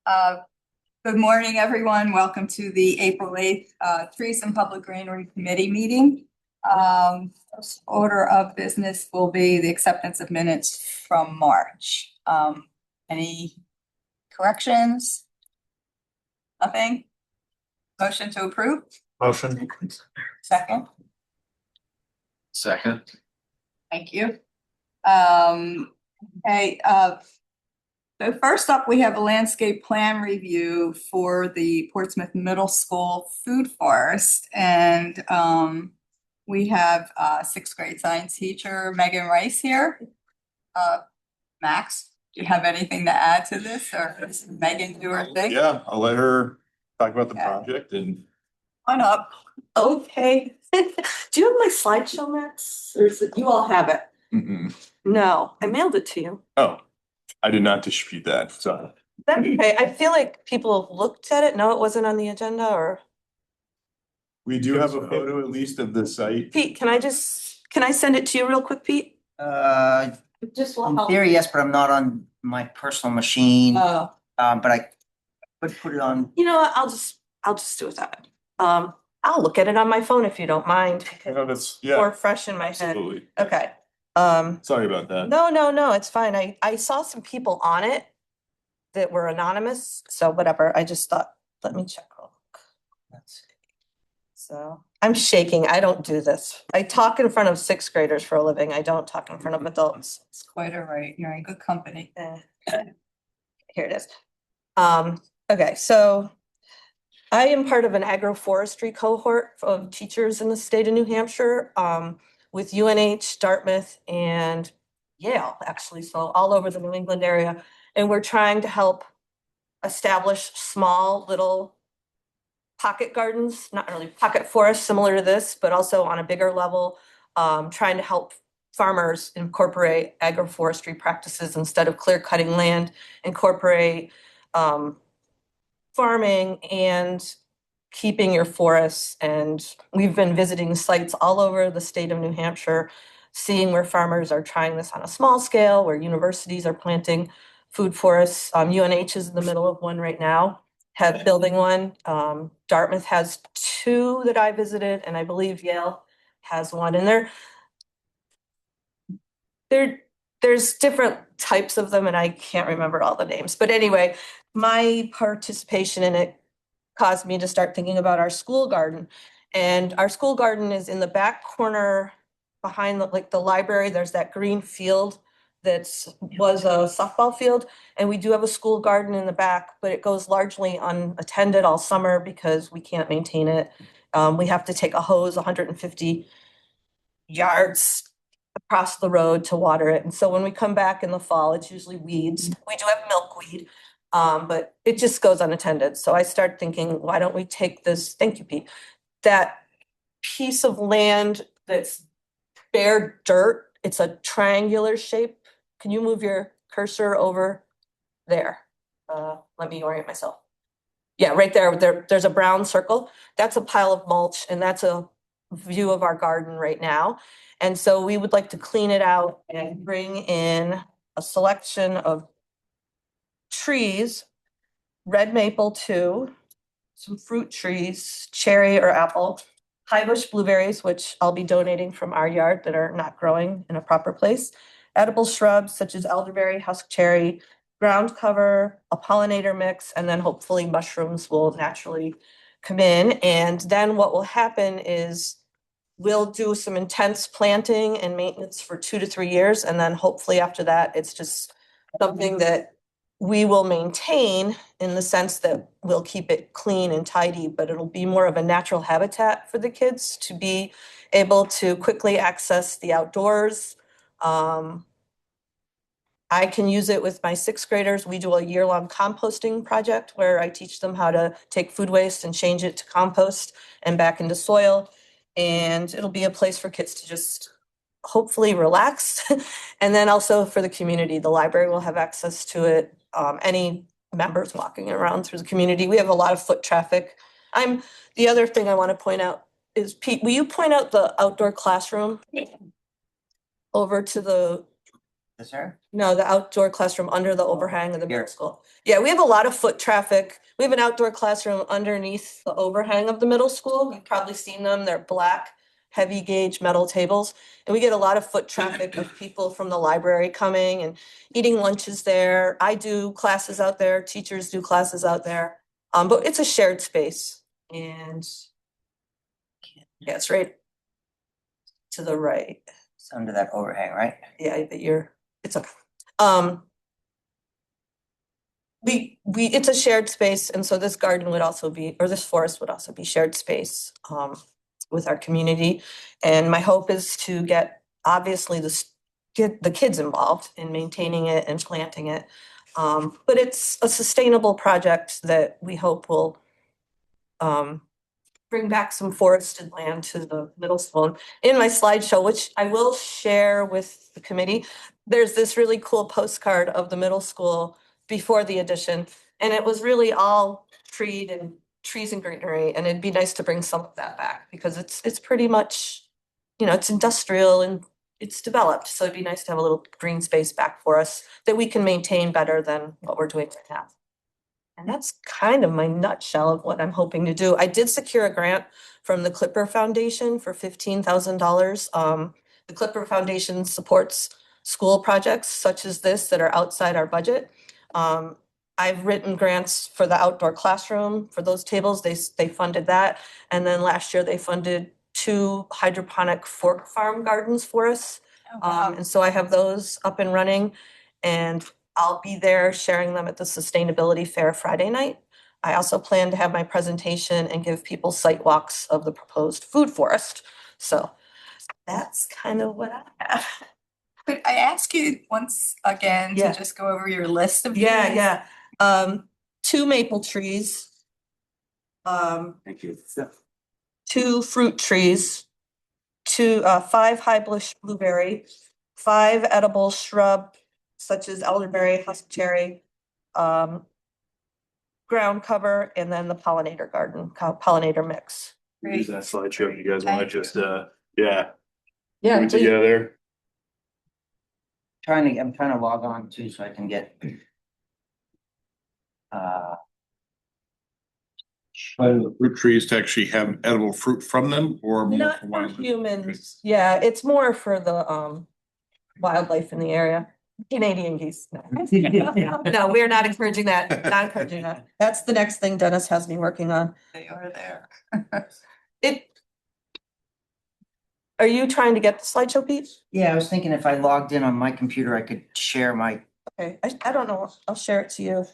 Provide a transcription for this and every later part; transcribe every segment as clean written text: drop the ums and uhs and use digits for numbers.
Uh, Good morning, everyone. Welcome to the April 8th Trees and Public Greenery Committee meeting. First order of business will be the acceptance of minutes from March. Any corrections? Nothing? Motion to approve? Motion. Second? Second. Thank you. Okay, so first up, we have a landscape plan review for the Portsmouth Middle School food forest. And we have sixth grade science teacher Megan Rice here. Max, do you have anything to add to this, or does Megan do her thing? Yeah, I'll let her talk about the Okay. project and. On up. Okay. Do you have my slideshow, Max? Or is it, you all have it? Mm-mm. No, I mailed it to you. Oh, I did not distribute that, so. That's okay. I feel like people looked at it. No, it wasn't on the agenda, or We do have a photo at least of the site. Pete, can I send it to you real quick, Pete? It just will In help. theory, yes, but I'm not on my personal machine. Oh, But I could put it on. you know what? I'll just do it that. I'll look at it on my phone if you don't mind. No, that's, More yeah, fresh in my head. absolutely. Okay. Sorry about that. No, it's fine. I saw some people on it that were anonymous, so whatever. I just thought, let me check real quick. Let's see. So I'm shaking. I don't do this. I talk in front of sixth graders for a living. I don't talk in front of adults. It's quite all right. You're in good company. Here it is. Okay, so I am part of an agroforestry cohort of teachers in the state of New Hampshire, with UNH, Dartmouth, and Yale, actually, so all over the New England area. And we're trying to help establish small little pocket gardens, not really pocket forests similar to this, but also on a bigger level, trying to help farmers incorporate agroforestry practices instead of clear cutting land, incorporate farming and keeping your forests. And we've been visiting sites all over the state of New Hampshire, seeing where farmers are trying this on a small scale, where universities are planting food forests. UNH is in the middle of one right now, building one. Dartmouth has two that I visited, and I believe Yale has one. And there's different types of them, and I can't remember all the names. But anyway, my participation in it caused me to start thinking about our school garden. And our school garden is in the back corner behind the library. There's that green field was a softball field. And we do have a school garden in the back, but it goes largely unattended all summer because we can't maintain it. We have to take a hose 150 yards across the road to water it. And so when we come back in the fall, it's usually weeds. We do have milkweed, but it just goes unattended. So I start thinking, why don't we take this, thank you, Pete, that piece of land that's bare dirt, it's a triangular shape. Can you move your cursor over there? Let me orient myself. Yeah, right there's a brown circle. That's a pile of mulch, and that's a view of our garden right now. And so we would like to clean it out and bring in a selection of trees, red maple too, some fruit trees, cherry or apple, high bush blueberries, which I'll be donating from our yard that are not growing in a proper place, edible shrubs such as elderberry, husk cherry, ground cover, a pollinator mix, and then hopefully mushrooms will naturally come in. And then what will happen is we'll do some intense planting and maintenance for 2 to 3 years. And then hopefully after that, it's just something that we will maintain in the sense that we'll keep it clean and tidy, but it'll be more of a natural habitat for the kids to be able to quickly access the outdoors. I can use it with my sixth graders. We do a year-long composting project where I teach them how to take food waste and change it to compost and back into soil. And it'll be a place for kids to just hopefully relax. And then also for the community, the library will have access to it. Any members walking around through the community. We have a lot of foot traffic. The other thing I want to point out is, Pete, will you point out the outdoor classroom over to the Is there? No, the outdoor classroom under the overhang of the middle Here. school. Yeah, we have a lot of foot traffic. We have an outdoor classroom underneath the overhang of the middle school. You've probably seen them. They're black, heavy gauge metal tables. And we get a lot of foot traffic of people from the library coming and eating lunches there. I do classes out there, teachers do classes out there. But it's a shared space and yeah, it's right to the right. It's under that overhang, right? Yeah, but it's okay. It's a shared space, and so this garden would also be, or this forest would also be shared space, with our community. And my hope is to get, obviously, get the kids involved in maintaining it and planting it. But it's a sustainable project that we hope will, bring back some forested land to the middle school. In my slideshow, which I will share with the committee, there's this really cool postcard of the middle school before the addition. And it was really all trees and greenery. And it'd be nice to bring some of that back because it's pretty much, it's industrial and it's developed. So it'd be nice to have a little green space back for us that we can maintain better than what we're doing right now. And that's kind of my nutshell of what I'm hoping to do. I did secure a grant from the Clipper Foundation for $15,000. The Clipper Foundation supports school projects such as this that are outside our budget. I've written grants for the outdoor classroom for those tables. They funded that. And then last year they funded 2 hydroponic fork farm gardens for us. And so I have those up and running. And I'll be there sharing them at the Sustainability Fair Friday night. I also plan to have my presentation and give people site walks of the proposed food forest. So that's kind of what I have. Could I ask you once again to Yeah. just go over your list of? Yeah, trees? yeah. 2 maple trees. Thank you. 2 fruit trees. 5 high bush blueberry, 5 edible shrub such as elderberry, huckcherry, ground cover, and then the pollinator garden, pollinator mix. Use that slideshow if you guys want Thank to just, yeah, Yeah, put it together. I'm trying to log on too, so I can get. The fruit trees to actually have edible fruit from them or more not for for wildlife? humans. Yeah, it's more for the wildlife in the area. Canadian geese. No. No, we're not encouraging that. Not encouraging that. That's the next thing Dennis has me working on. They are there. Are you trying to get the slideshow, Pete? Yeah, I was thinking if I logged in on my computer, I could share my, Okay, I don't know. I'll share it to you.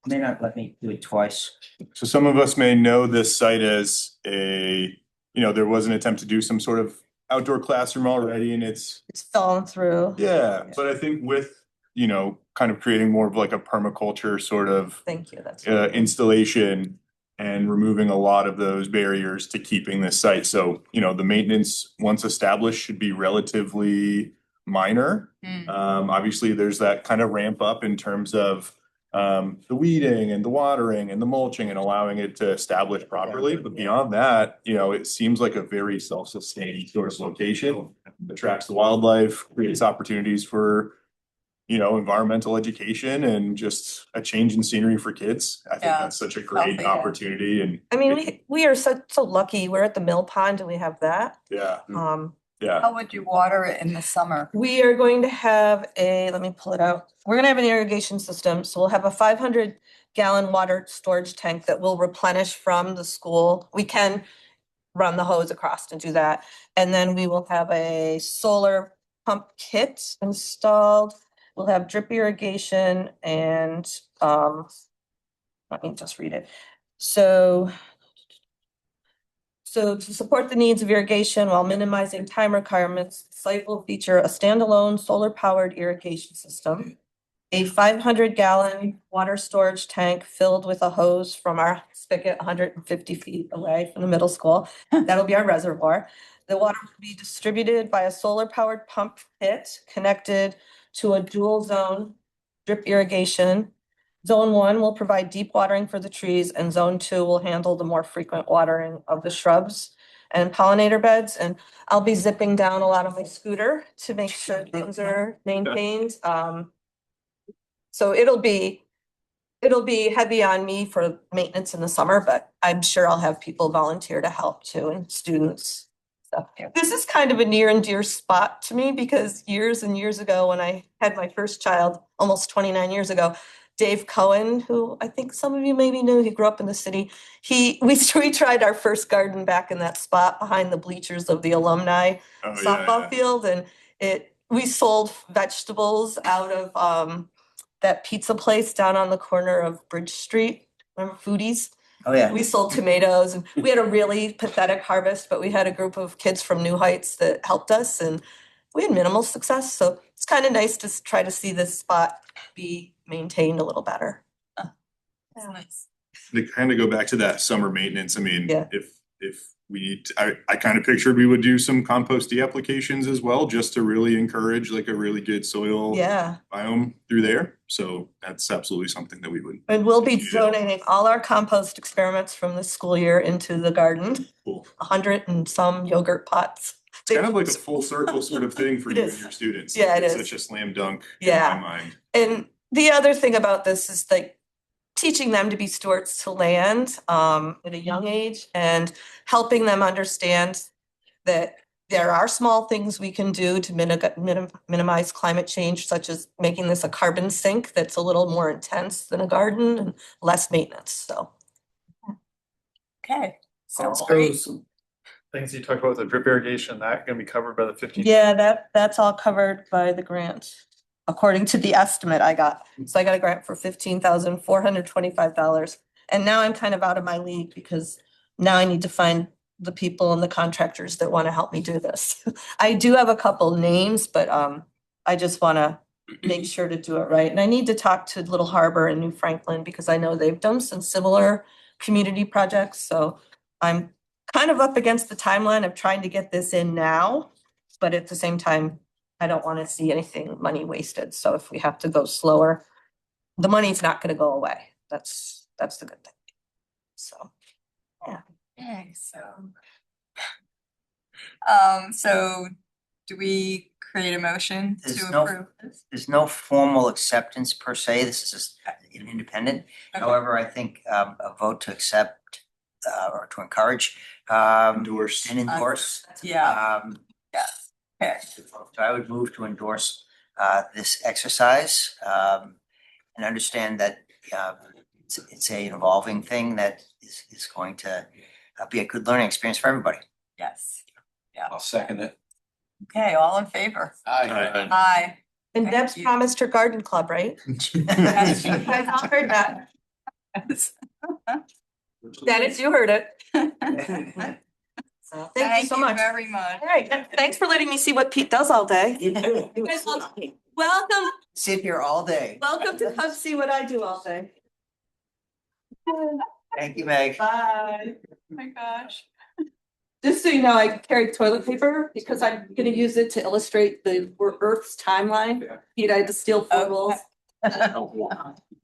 may not let me do it twice. So some of us may know this site as there was an attempt to do some sort of outdoor classroom already and it's, It's fallen through. yeah, but I think with, kind of creating more of like a permaculture sort of Thank you. That's installation and removing a lot of those barriers to keeping this site. So, the maintenance once established should be relatively minor. Mm. Obviously there's that kind of ramp up in terms of the weeding and the watering and the mulching and allowing it to establish properly. But beyond that, it seems like a very self-sustaining sort of location. Attracts the wildlife, creates opportunities for, environmental education and just a change in scenery for kids. I think Yeah, that's such a great healthy. opportunity and I mean, we are so lucky. We're at the mill pond and we have that. yeah, Yeah. How would you water it in the summer? We are going to have let me pull it out. We're gonna have an irrigation system. So we'll have a 500-gallon water storage tank that will replenish from the school. We can run the hose across to do that. And then we will have a solar pump kit installed. We'll have drip irrigation and let me just read it. So to support the needs of irrigation while minimizing time requirements, the site will feature a standalone solar-powered irrigation system, a 500-gallon water storage tank filled with a hose from our spigot 150 feet away from the middle school. That'll be our reservoir. The water will be distributed by a solar-powered pump pit connected to a dual zone drip irrigation. Zone 1 will provide deep watering for the trees and Zone 2 will handle the more frequent watering of the shrubs. and pollinator beds. And I'll be zipping down a lot on my scooter to make sure things are maintained. So it'll be heavy on me for maintenance in the summer, but I'm sure I'll have people volunteer to help too, and students. So this is kind of a near and dear spot to me because years and years ago, when I had my first child, almost 29 years ago, Dave Cohen, who I think some of you maybe knew, he grew up in the city. We tried our first garden back in that spot behind the bleachers of the alumni Oh, yeah, softball yeah. field, and we sold vegetables out of that pizza place down on the corner of Bridge Street. Remember Foodies? Oh, yeah. We sold tomatoes, and we had a really pathetic harvest, but we had a group of kids from New Heights that helped us, and we had minimal success. So it's kind of nice to try to see this spot be maintained a little better. That's nice. To kind of go back to that summer maintenance, I mean, Yeah. if we need, I kind of pictured we would do some compost applications as well, just to really encourage like a really good soil Yeah, biome through there. So that's absolutely something that we would. and we'll be Yeah. donating all our compost experiments from this school year into the garden, Cool. 100 and some yogurt pots. It's kind of like a full circle sort of thing for It you is. and your students. Yeah, Like, it it's is. such a slam dunk Yeah. in my mind. And the other thing about this is like teaching them to be stewards to land at a young age and helping them understand that there are small things we can do to minimize climate change, such as making this a carbon sink that's a little more intense than a garden and less maintenance. So Okay, sounds Also, great. some things you talked about with the drip irrigation, that gonna be covered by the 15. yeah, that's all covered by the grant, according to the estimate I got. So I got a grant for $15,425. And now I'm kind of out of my league because now I need to find the people and the contractors that want to help me do this. I do have a couple names, but I just want to make sure to do it right. And I need to talk to Little Harbor and New Franklin because I know they've done some similar community projects. So I'm kind of up against the timeline of trying to get this in now, but at the same time, I don't want to see anything money wasted. So if we have to go slower, the money's not going to go away. That's the good thing. So, yeah. Okay, so do we create a motion There's to no- approve this? There's no formal acceptance per se. This is just an independent. Okay. However, I think a vote to accept or to encourage Endorse. and endorse. Yeah, yes, okay, So I would move to endorse this exercise and understand that it's an evolving thing that is going to be a good learning experience for everybody. yes. I'll second it. Okay, all in favor? Aye. Aye. And Thank Deb's you. promised her garden club, right? You guys all heard that. Dennis, you heard it. So thank you so much. Very much. All right, thanks for letting me see what Pete does all day. Welcome, Sit here all day. welcome to come see what I do all day. Thank you, Meg. Bye. Oh my gosh. Just so you know, I carry toilet paper because I'm gonna use it to illustrate the Earth's timeline. Pete, I had to steal 4 rolls.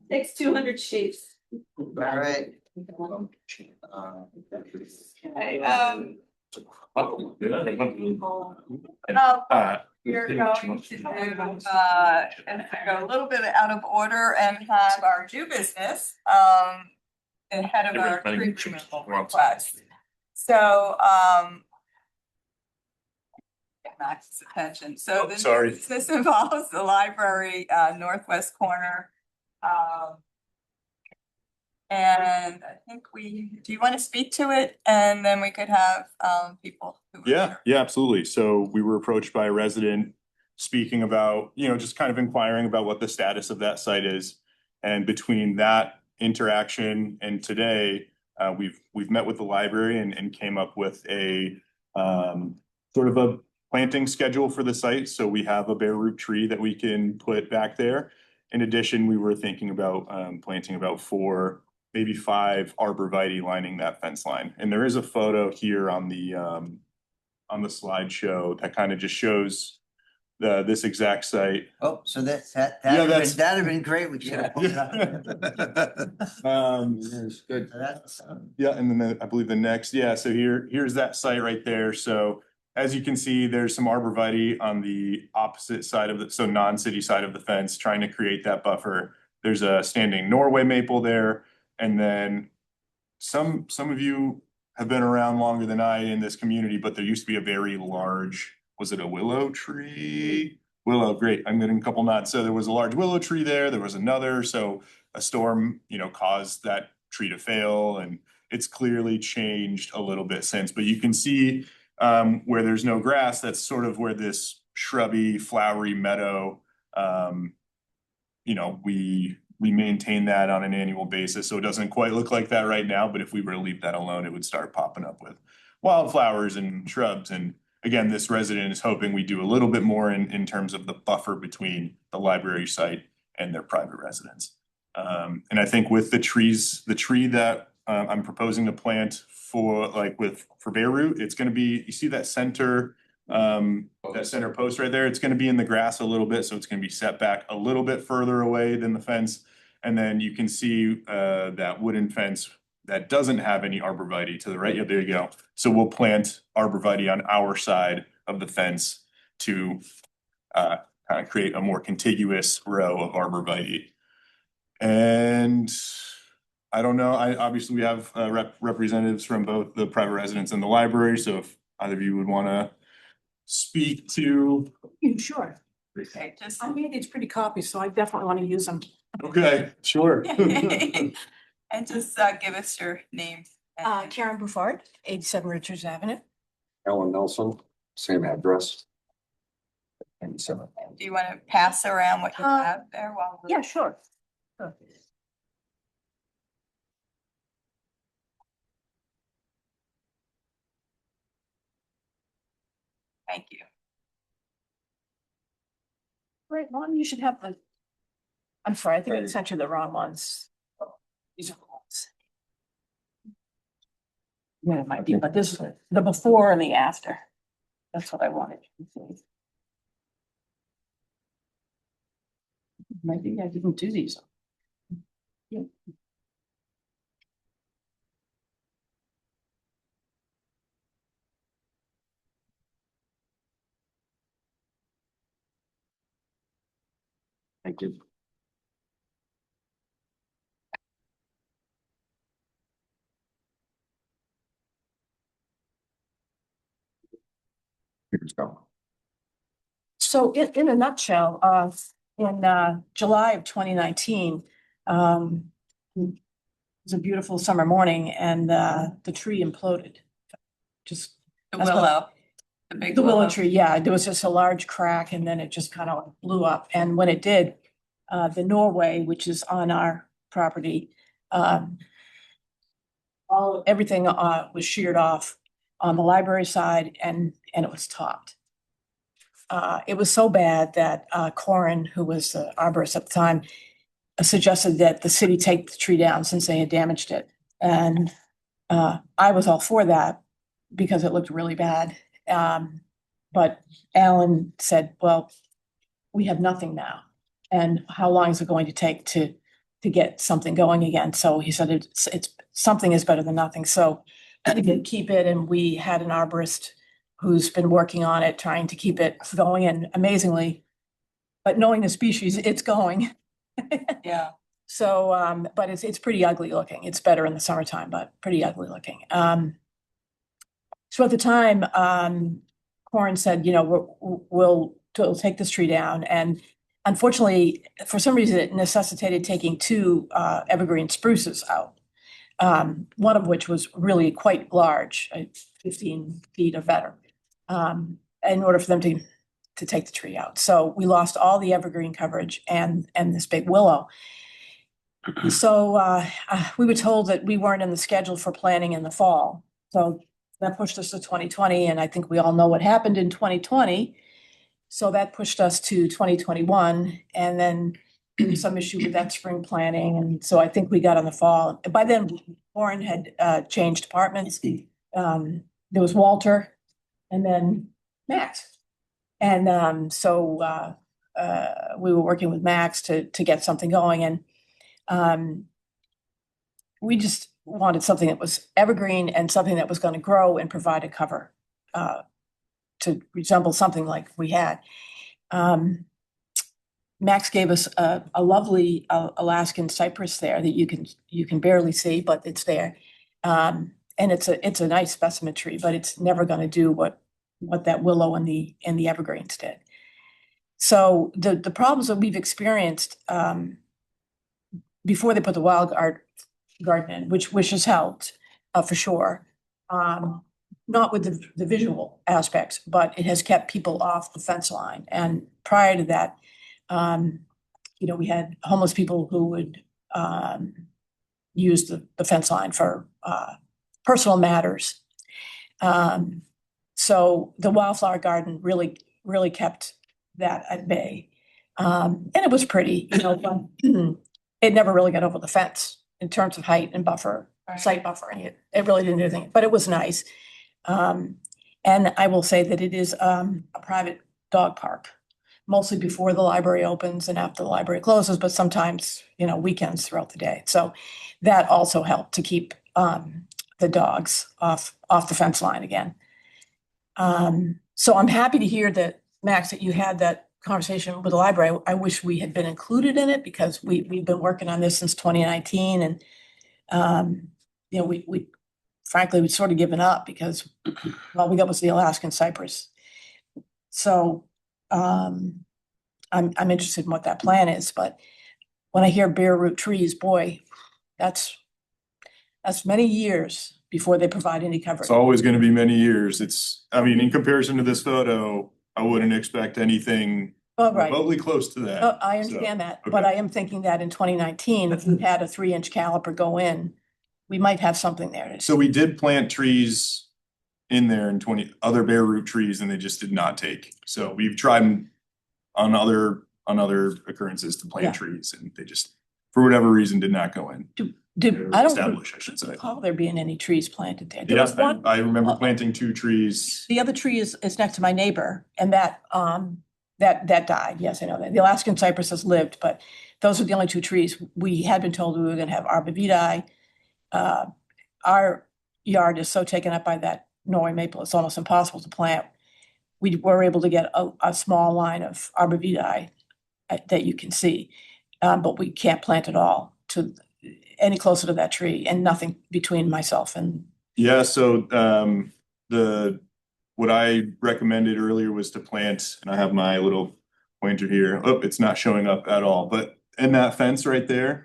Takes 200 sheets. All right. Okay, Uh, we're going to do, and go a little bit out of order and have our new business, ahead of our tree removal request. So, get Max's attention. So Oh, sorry. this involves the library, northwest corner. And I think do you want to speak to it? And then we could have, people who are Yeah, here. yeah, absolutely. So we were approached by a resident speaking about, just kind of inquiring about what the status of that site is. And between that interaction and today, we've met with the library and came up with a sort of a planting schedule for the site. So we have a bare root tree that we can put back there. In addition, we were thinking about planting about 4, maybe 5 arborvitae lining that fence line. And there is a photo here on the slideshow that kind of just shows this exact site. Oh, so Yeah, that'd have been great. We should have pulled it up. It's good. So that's, Yeah, and then I believe the next, yeah, so here's that site right there. So as you can see, there's some arborvitae on the opposite side of the, so non-city side of the fence, trying to create that buffer. There's a standing Norway maple there, and then some of you have been around longer than I in this community, but there used to be a very large, was it a willow tree? Willow, great, I'm getting a couple nods. So there was a large willow tree there, there was another, so a storm, caused that tree to fail, and it's clearly changed a little bit since, but you can see where there's no grass, that's sort of where this shrubby, flowery meadow, we maintain that on an annual basis, so it doesn't quite look like that right now, but if we were to leave that alone, it would start popping up with wildflowers and shrubs. And again, this resident is hoping we do a little bit more in terms of the buffer between the library site and their private residence. And I think with the tree that I'm proposing to plant for bare root, it's gonna be, you see that center post right there, it's gonna be in the grass a little bit, so it's gonna be set back a little bit further away than the fence. And then you can see that wooden fence that doesn't have any arborvitae to the right. Yeah, there you go. So we'll plant arborvitae on our side of the fence to kind of create a more contiguous row of arborvitae. And I don't know, obviously we have representatives from both the private residence and the library, so if either of you would wanna speak to. Sure. Okay, just. I made these pretty copies, so I definitely want to use them. Okay, sure. And just give us your name. Karen Buffard, 87 Richards Avenue. Ellen Nelson, same address. And so. Do you want to pass around what you have there while? Yeah, sure. Thank you. Right, one, you should have the. I'm sorry, I think I sent you the wrong ones. These are the ones. Yeah, it might be, but this is the before and the after. That's what I wanted. Maybe I didn't do these. Yeah. I did. So in a nutshell, in July of 2019, it was a beautiful summer morning and the tree imploded. Just The That's what- willow. The big the willow tree, yeah, there was just a large crack and then it just kind of blew up. And when it did, the Norway, which is on our property, everything was sheared off on the library side and it was topped. It was so bad that Corin, who was the arborist at the time, suggested that the city take the tree down since they had damaged it. And I was all for that because it looked really bad. But Alan said, well, we have nothing now. And how long is it going to take to get something going again? So he said, it's something is better than nothing. So I did keep it. And we had an arborist who's been working on it, trying to keep it going. And amazingly, but knowing the species, it's going. Yeah. So, but it's pretty ugly looking. It's better in the summertime, but pretty ugly looking. So at the time, Corin said, we'll take this tree down. And unfortunately, for some reason, it necessitated taking two evergreen spruces out. One of which was really quite large, 15 feet or better, in order for them to take the tree out. So we lost all the evergreen coverage and this big willow. So we were told that we weren't in the schedule for planning in the fall. So that pushed us to 2020, and I think we all know what happened in 2020. So that pushed us to 2021, and then there was some issue with that spring planning, and so I think we got on the fall. By then, Warren had changed departments. There was Walter, and then Max. And so we were working with Max to get something going, and we just wanted something that was evergreen and something that was going to grow and provide a cover to resemble something like we had. Max gave us a lovely Alaskan cypress there that you can barely see, but it's there. And it's a nice specimen tree, but it's never going to do what that willow and the evergreens did. So the problems that we've experienced before they put the wild garden in, which has helped for sure. Not with the visual aspects, but it has kept people off the fence line. And prior to that, we had homeless people who would use the fence line for personal matters. So the wildflower garden really kept that at bay. And it was pretty, but it never really got over the fence in terms of height and site buffering. It really didn't do anything, but it was nice. And I will say that it is a private dog park, mostly before the library opens and after the library closes, but sometimes, weekends throughout the day. So that also helped to keep the dogs off the fence line again. So I'm happy to hear that, Max, that you had that conversation with the library. I wish we had been included in it because we've been working on this since 2019, and we frankly we'd sort of given up because all we got was the Alaskan cypress. So I'm interested in what that plan is, but when I hear bare root trees, boy, that's many years before they provide any cover. It's always going to be many years. In comparison to this photo, I wouldn't expect anything remotely close to that. I understand that, but okay. I am thinking that in 2019, if we had a 3-inch caliper go in, we might have something there. So we did plant trees in there in 20 other bare root trees, and they just did not take. So we've tried on other occurrences to plant trees, and they just, for whatever reason, did not go in. I don't establish, I should say. recall there being any trees planted there. Yes, I remember planting 2 trees. The other tree is next to my neighbor, and that died. Yes, I know that. The Alaskan cypress has lived, but those are the only 2 trees. We had been told we were going to have arborvitae. Our yard is so taken up by that Norway maple, it's almost impossible to plant. We were able to get a small line of arborvitae that you can see, but we can't plant it all to any closer to that tree, and nothing between myself and. Yeah, so what I recommended earlier was to plant, and I have my little pointer here. Oh, it's not showing up at all, but in that fence right there.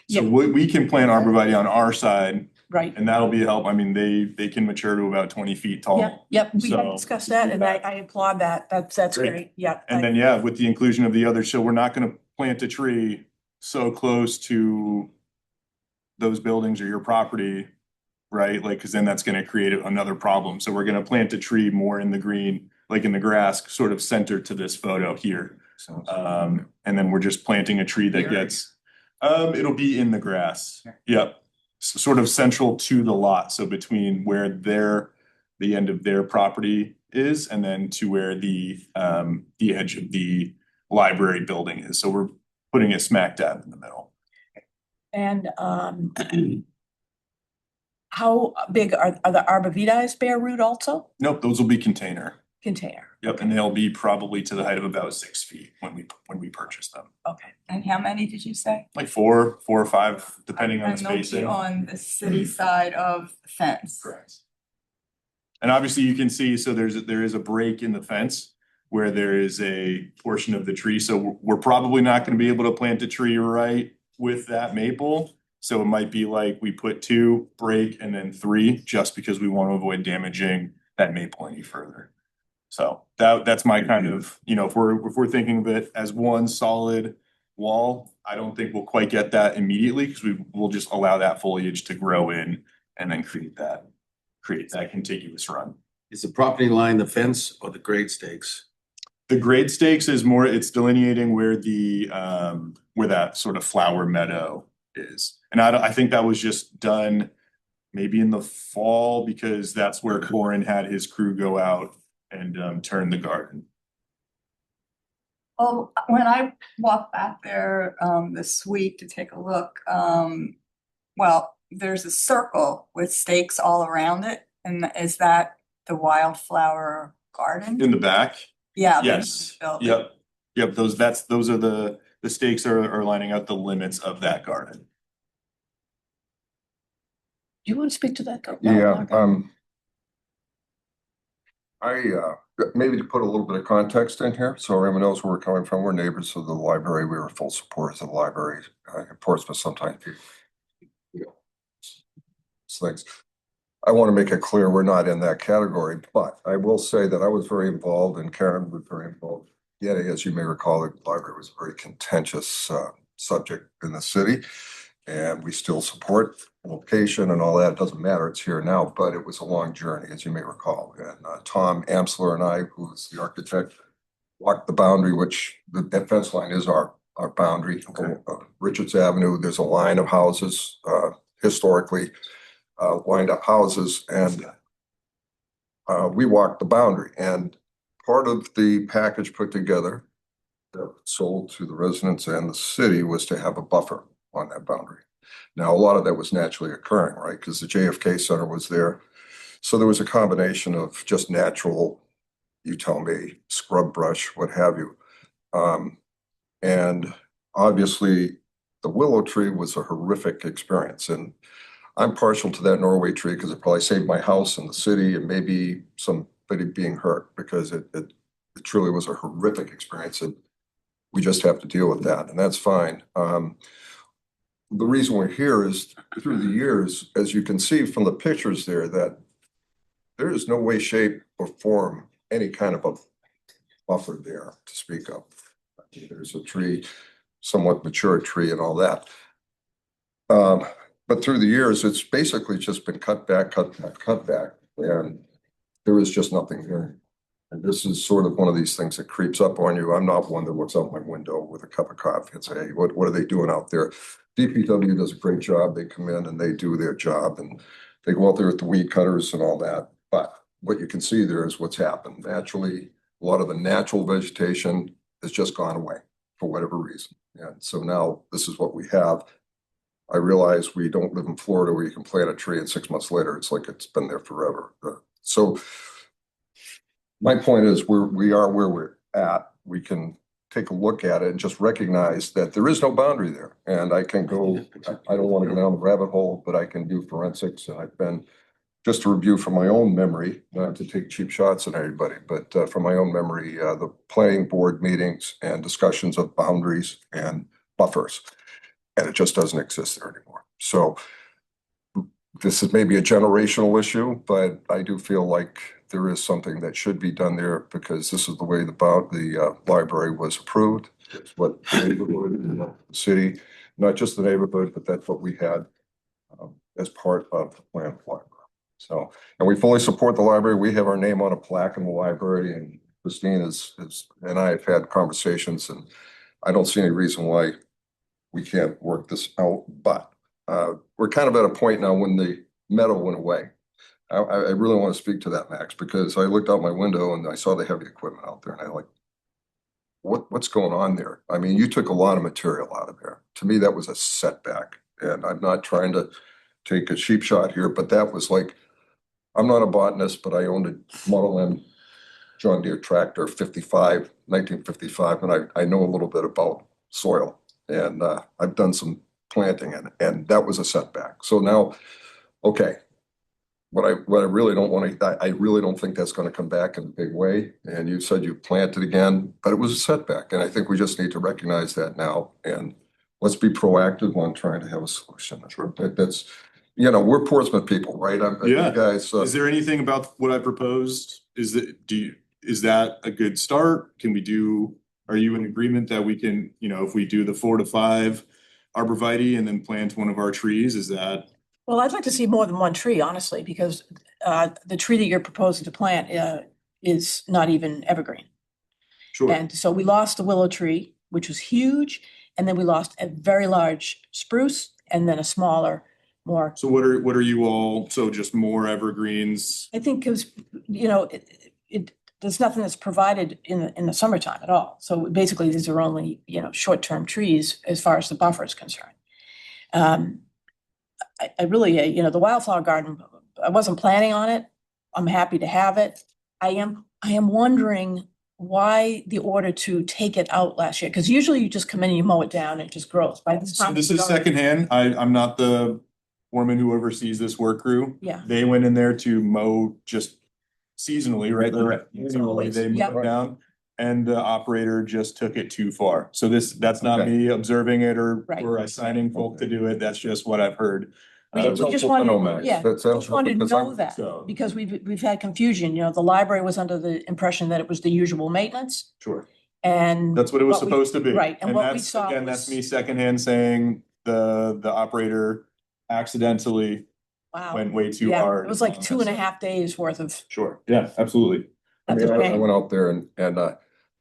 So we can plant arborvitae on our side. Right. And that'll be a help. They can mature to about 20 feet tall. Yep, we had So, discussed that, and I applaud that. That's great. Yeah. And then, with the inclusion of the other, so we're not gonna plant a tree so close to those buildings or your property, right? Like, cause then that's gonna create another problem. So we're gonna plant a tree more in the green, like in the grass, sort of centered to this photo here. And then we're just planting a tree that gets, it'll be in the grass. Yep. So sort of central to the lot. So between where the end of their property is, and then to where the edge of the library building is. So we're putting it smack dab in the middle. And how big are the arborvitae bare root also? Nope, those will be container. Yep, and they'll be probably to the height of about 6 feet when we purchase them. Okay. And how many did you say? Like 4 or 5, depending on the And they'll be spacing. on the city side of the fence. Correct. And obviously you can see, so there is a break in the fence where there is a portion of the tree. So we're probably not going to be able to plant a tree right with that maple. So it might be like we put 2, break, and then 3, just because we want to avoid damaging that maple any further. So that's my kind of, if we're thinking of it as one solid wall, I don't think we'll quite get that immediately, because we'll just allow that foliage to grow in and then create that contiguous run. Is the property line the fence or the grade stakes? The grade stakes is more, it's delineating where where that sort of flower meadow is. And I think that was just done maybe in the fall, because that's where Corin had his crew go out and turn the garden. Well, when I walked back there this week to take a look, well, there's a circle with stakes all around it. And is that the wildflower garden? In the back? Yeah. Yes, building. yep, those are the stakes are lining out the limits of that garden. Do you want to speak to that? Yeah, maybe to put a little bit of context in here, so everyone knows where we're coming from. We're neighbors of the library. We were full supporters of the library. In Portsmouth, sometimes people, things. I want to make it clear we're not in that category, but I will say that I was very involved and Karen was very involved. Yeah, as you may recall, the library was a very contentious subject in the city. And we still support location and all that. It doesn't matter. It's here now, but it was a long journey, as you may recall. And Tom Amsler and I, who's the architect, walked the boundary, which that fence line is our boundary. Okay. Richards Avenue, there's a line of houses, historically lined up houses, and we walked the boundary. And part of the package put together that sold to the residents and the city was to have a buffer on that boundary. Now, a lot of that was naturally occurring, right? Because the JFK Center was there. So there was a combination of just natural, you tell me, scrub brush, what have you. And obviously the willow tree was a horrific experience. And I'm partial to that Norway tree because it probably saved my house and the city and maybe somebody being hurt, because it truly was a horrific experience. And we just have to deal with that, and that's fine. The reason we're here is through the years, as you can see from the pictures there, that there is no way, shape, or form any kind of a buffer there to speak of. There's a tree, somewhat mature tree and all that. But through the years, it's basically just been cut back, and there is just nothing there. And this is sort of one of these things that creeps up on you. I'm not one that looks out my window with a cup of coffee and say, hey, what are they doing out there? DPW does a great job. They come in and they do their job and they go out there with the weed cutters and all that. But what you can see there is what's happened. Naturally, a lot of the natural vegetation has just gone away for whatever reason. And so now this is what we have. I realize we don't live in Florida where you can plant a tree and 6 months later, it's like it's been there forever. So my point is we are where we're at. We can take a look at it and just recognize that there is no boundary there. And I can go, I don't want to go down the rabbit hole, but I can do forensics. And I've been, just to review from my own memory, not to take cheap shots at anybody, but from my own memory, the planning board meetings and discussions of boundaries and buffers. And it just doesn't exist there anymore. So this is maybe a generational issue, but I do feel like there is something that should be done there, because this is the way the library was approved. It's what the neighborhood and the city, not just the neighborhood, but that's what we had as part of the plan of the library. So, and we fully support the library. We have our name on a plaque in the library, and Christine and I have had conversations, and I don't see any reason why we can't work this out. But we're kind of at a point now when the meadow went away. I really want to speak to that, Max, because I looked out my window and I saw the heavy equipment out there, and I like, what's going on there? I mean, you took a lot of material out of there. To me, that was a setback, and I'm not trying to take a cheap shot here, but that was like, I'm not a botanist, but I owned a Model M John Deere tractor, 1955, and I know a little bit about soil, and I've done some planting, and that was a setback. So now, okay. What I really don't want to, I really don't think that's going to come back in a big way. And you said you planted again, but it was a setback. And I think we just need to recognize that now. And let's be proactive on trying to have a solution. Sure. That's, we're Portsmouth people, right? Yeah. Guys. Is there anything about what I proposed? Is that a good start? Are you in agreement that we can, if we do the 4 to 5 arborvitae and then plant one of our trees, is that? Well, I'd like to see more than one tree, honestly, because the tree that you're proposing to plant is not even evergreen. Sure. And so we lost the willow tree, which was huge, and then we lost a very large spruce, and then a smaller, more. So what are you all? So just more evergreens? I think because there's nothing that's provided in the summertime at all. So basically, these are only, short-term trees as far as the buffer is concerned. I really, the wildflower garden, I wasn't planning on it. I'm happy to have it. I am wondering why the order to take it out last year, because usually you just come in and you mow it down and it just grows. By this So time. this it's is already- secondhand. I'm not the foreman who oversees this work crew. Yeah. They went in there to mow just seasonally, right? Annually, they Yeah. mow it down. And the operator just took it too far. So that's not Okay. me observing it or Right. assigning folk to do it. That's just what I've heard. We That's just helpful to know, wanted, Max. yeah, That's just helpful wanted to because know I'm- that, So- because we've had confusion, the library was under the impression that it was the usual maintenance, Sure. and. That's what it was what we- supposed to be. Right, and what we that's, saw again, that's was- me secondhand saying the operator accidentally Wow. went way too Yeah, hard. it was like on 2.5 days worth of, Sure, yeah, absolutely. I that's mean, a I shame. went out there and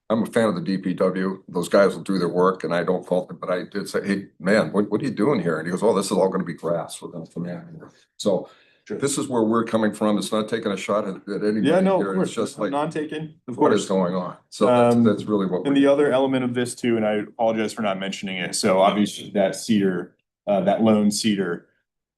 I'm a fan of the DPW. Those guys will do their work and I don't fault them, but I did say, hey, man, what are you doing here? And he goes, oh, this is all gonna be grass. We're gonna come in. So Sure. this is where we're coming from. It's not taking a shot at anybody Yeah, no, here. of It's course, just like, non-taken, of what is course. going on? So Um, that's really what. And the other element of this too, and I apologize for not mentioning it, so obviously that cedar, that lone cedar.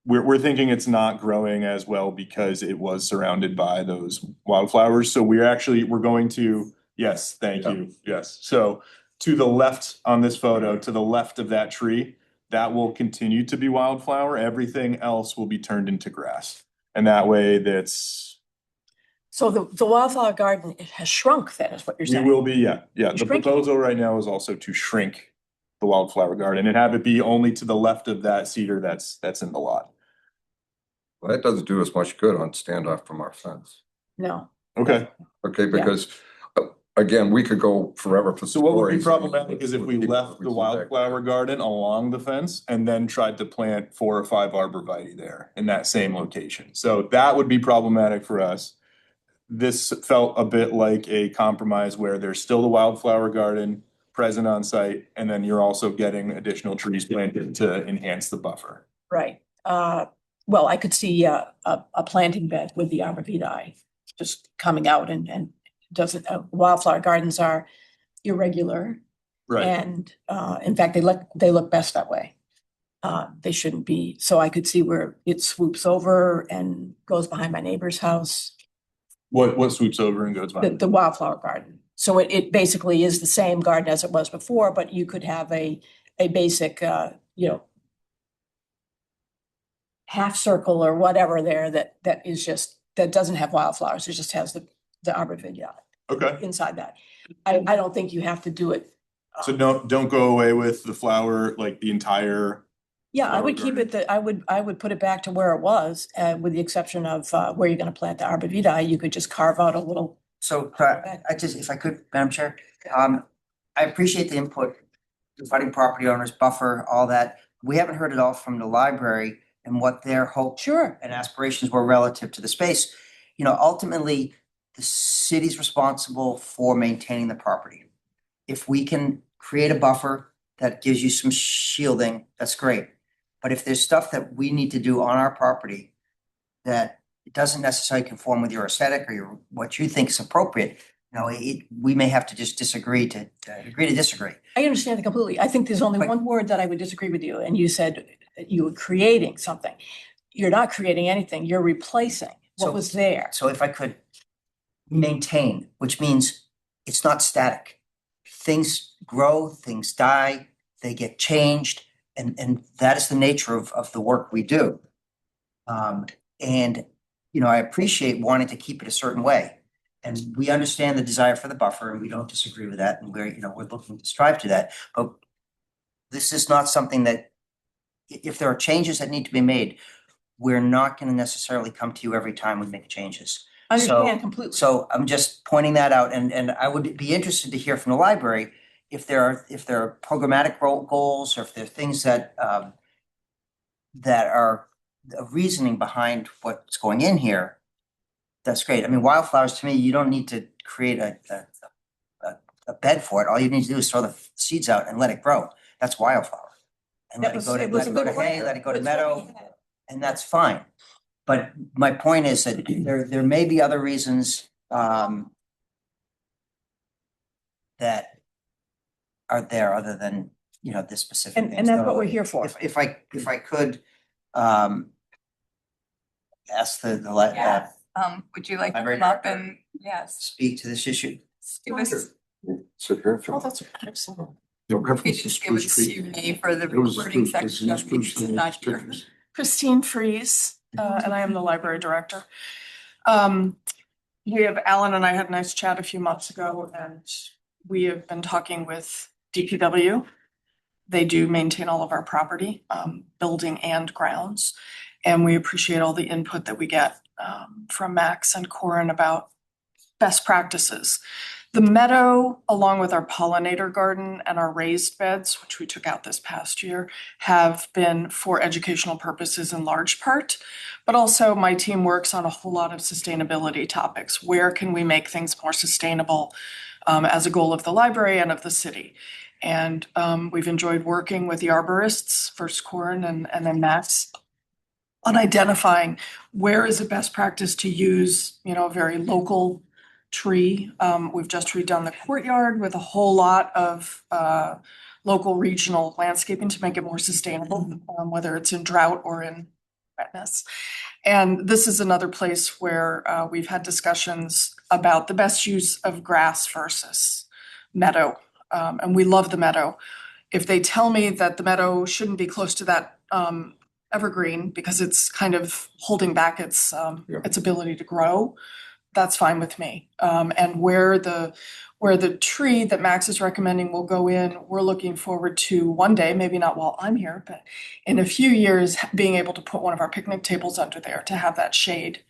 We're thinking it's not growing as well because it was surrounded by those wildflowers, so we're going to, yes, thank Yeah. you, yes. So to the left on this photo, to the left of that tree, that will continue to be wildflower, everything else will be turned into grass. And that way that's, So the wildflower garden, it has shrunk, then is what you're we saying? will be, yeah. The Shrinking. proposal right now is also to shrink the wildflower garden and have it be only to the left of that cedar that's in the lot. Well, that doesn't do us much good on standoff from our fence. No, Okay, Okay, because again, we could go forever for. so what would be stories. problematic is if we left the wildflower garden along the fence and then tried to plant 4 or 5 arborvitae there in that same location. So that would be problematic for us. This felt a bit like a compromise where there's still the wildflower garden present on site, and then you're also getting additional trees planted to enhance the buffer. right. Well, I could see a planting bed with the arborvitae just coming out and doesn't, wildflower gardens are irregular. And in fact, they look best that way. They shouldn't be, so I could see where it swoops over and goes behind my neighbor's house, What swoops over and goes by? the wildflower garden. So it basically is the same garden as it was before, but you could have a basic, half circle or whatever there that is just, that doesn't have wildflowers. It just has the arborvitae Okay, inside that. I don't think you have to do it. so don't go away with the flower, like the entire, Yeah, I would flower keep it, I would put it back to where it was, with the exception of where you're gonna plant the arborvitae. You could just carve out a little. So I just, if I could, Madam Chair, I appreciate the input, dividing property owners, buffer, all that. We haven't heard it all from the library and what their hopes Sure. and aspirations were relative to the space. Ultimately, the city's responsible for maintaining the property. If we can create a buffer that gives you some shielding, that's great. But if there's stuff that we need to do on our property that it doesn't necessarily conform with your aesthetic or what you think is appropriate, we may have to just disagree to agree to disagree. I understand it completely. I think there's only But- one word that I would disagree with you, and you said that you were creating something. You're not creating anything, you're replacing what So- was there. So if I could maintain, which means it's not static. Things grow, things die, they get changed, and that is the nature of the work we do. I appreciate wanting to keep it a certain way. And we understand the desire for the buffer, and we don't disagree with that, and we're looking to strive to that. But this is not something that, if there are changes that need to be made, we're not gonna necessarily come to you every time we make changes. I understand completely. So I'm just pointing that out, and I would be interested to hear from the library if there are programmatic goals, or if there are things that are a reasoning behind what's going in here. That's great. I mean, wildflowers, to me, you don't need to create a bed for it. All you need to do is throw the seeds out and let it grow. That's wildflower. And let it go to hay, let it go to meadow, and that's fine. But my point is that there may be other reasons that are there other than, you know, this specific thing. And that's what So we're here for. If I could, ask the Would you like to Library come up director. and, yes, speak to this issue. give us, Sit here if you Oh, want. that's excellent. The please reference is just give Spruce us Creek. your name for the It was recording Spruce- this section is of which Spruce is not here. Creek. Christine Fries, and I am the library director. We have, Alan and I had a nice chat a few months ago, and we have been talking with DPW. They do maintain all of our property, building and grounds. And we appreciate all the input that we get from Max and Corin about best practices. The meadow, along with our pollinator garden and our raised beds, which we took out this past year, have been for educational purposes in large part. But also my team works on a whole lot of sustainability topics. Where can we make things more sustainable as a goal of the library and of the city? And we've enjoyed working with the arborists, first Corin and then Max, on identifying where is the best practice to use, you know, a very local tree. We've just redone the courtyard with a whole lot of local regional landscaping to make it more sustainable, whether it's in drought or in wetness. And this is another place where we've had discussions about the best use of grass versus meadow. And we love the meadow. If they tell me that the meadow shouldn't be close to that evergreen because it's kind of holding back its ability to grow, that's fine with me. And where the tree that Max is recommending will go in, we're looking forward to one day, maybe not while I'm here, but in a few years, being able to put one of our picnic tables under there to have that shade.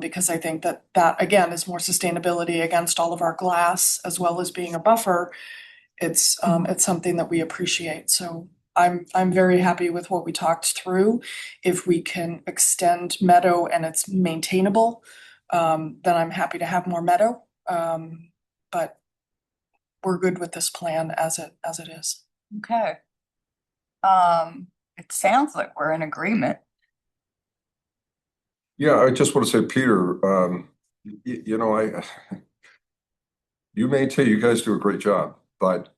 Because I think that again is more sustainability against all of our glass, as well as being a buffer. It's something that we appreciate. So I'm very happy with what we talked through. If we can extend meadow and it's maintainable, then I'm happy to have more meadow. But we're good with this plan as it is. Okay. It sounds like we're in agreement. Yeah, I just want to say, Peter, you know, you maintain, you guys do a great job, but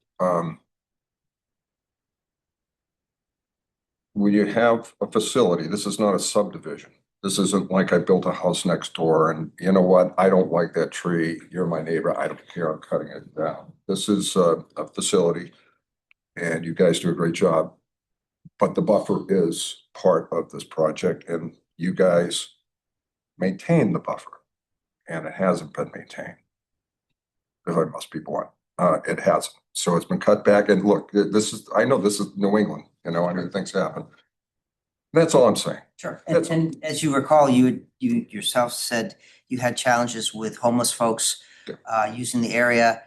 when you have a facility, this is not a subdivision. This isn't like I built a house next door and you know what, I don't like that tree, you're my neighbor, I don't care, I'm cutting it down. This is a facility and you guys do a great job. But the buffer is part of this project and you guys maintain the buffer and it hasn't been maintained. If I must be blunt, it hasn't. So it's been cut back and look, I know this is New England, you know, I mean, things happen. That's all I'm saying. Sure. That's- And as you recall, you yourself said you had challenges with homeless folks using the area.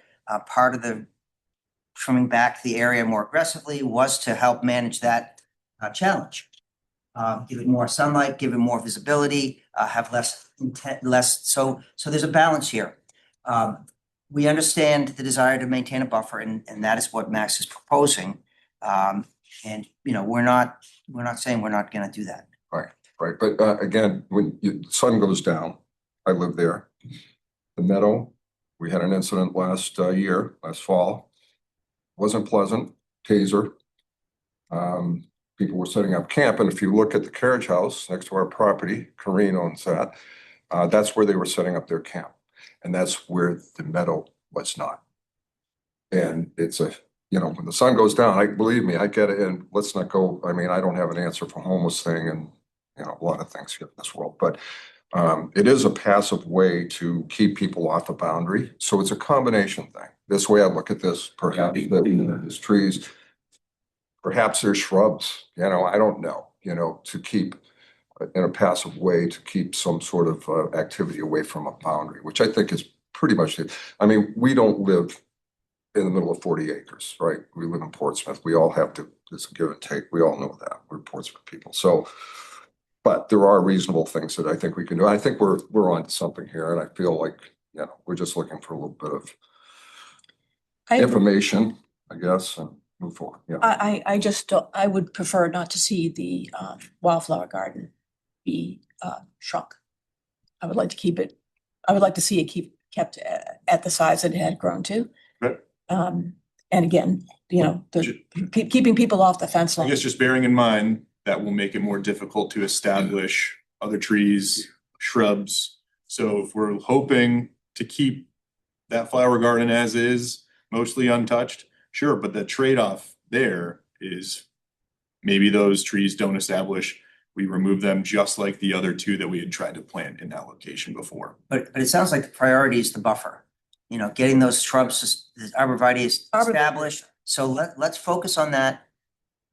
Part of the trimming back the area more aggressively was to help manage that challenge. Give it more sunlight, give it more visibility, have less intent, so there's a balance here. We understand the desire to maintain a buffer and that is what Max is proposing. And you know, we're not saying we're not gonna do that. Right, but again, when the sun goes down, I live there. The meadow, we had an incident last fall. Wasn't pleasant, taser. People were setting up camp, and if you look at the carriage house next to our property, Corrine owns that, that's where they were setting up their camp. And that's where the meadow was not. And it's you know, when the sun goes down, believe me, I get it, and let's not go, I mean, I don't have an answer for homeless thing and, you know, a lot of things here in this world, but it is a passive way to keep people off a boundary. So it's a combination thing. This way I look at this, perhaps there's trees, perhaps there's shrubs, you know, I don't know, you know, to keep in a passive way to keep some sort of activity away from a boundary, which I think is pretty much it. I mean, we don't live in the middle of 40 acres, right? We live in Portsmouth. We all have to, it's a give and take. We all know that. We're Portsmouth people. So, but there are reasonable things that I think we can do. I think we're on to something here. And I feel like, you know, we're just looking for a little bit of information, I guess, and move forward. Yeah. I just don't, I would prefer not to see the wildflower garden be shrunk. I would like to see it kept at the size it had grown to. And again, keeping people off the fence I line. guess just bearing in mind that will make it more difficult to establish other trees, shrubs. So if we're hoping to keep that flower garden as is, mostly untouched, sure, but the trade-off there is maybe those trees don't establish. We remove them just like the other two that we had tried to plant in that location before. But it sounds like the priority is the buffer. You know, getting those shrubs, the arborvitae is established. So let's focus on that.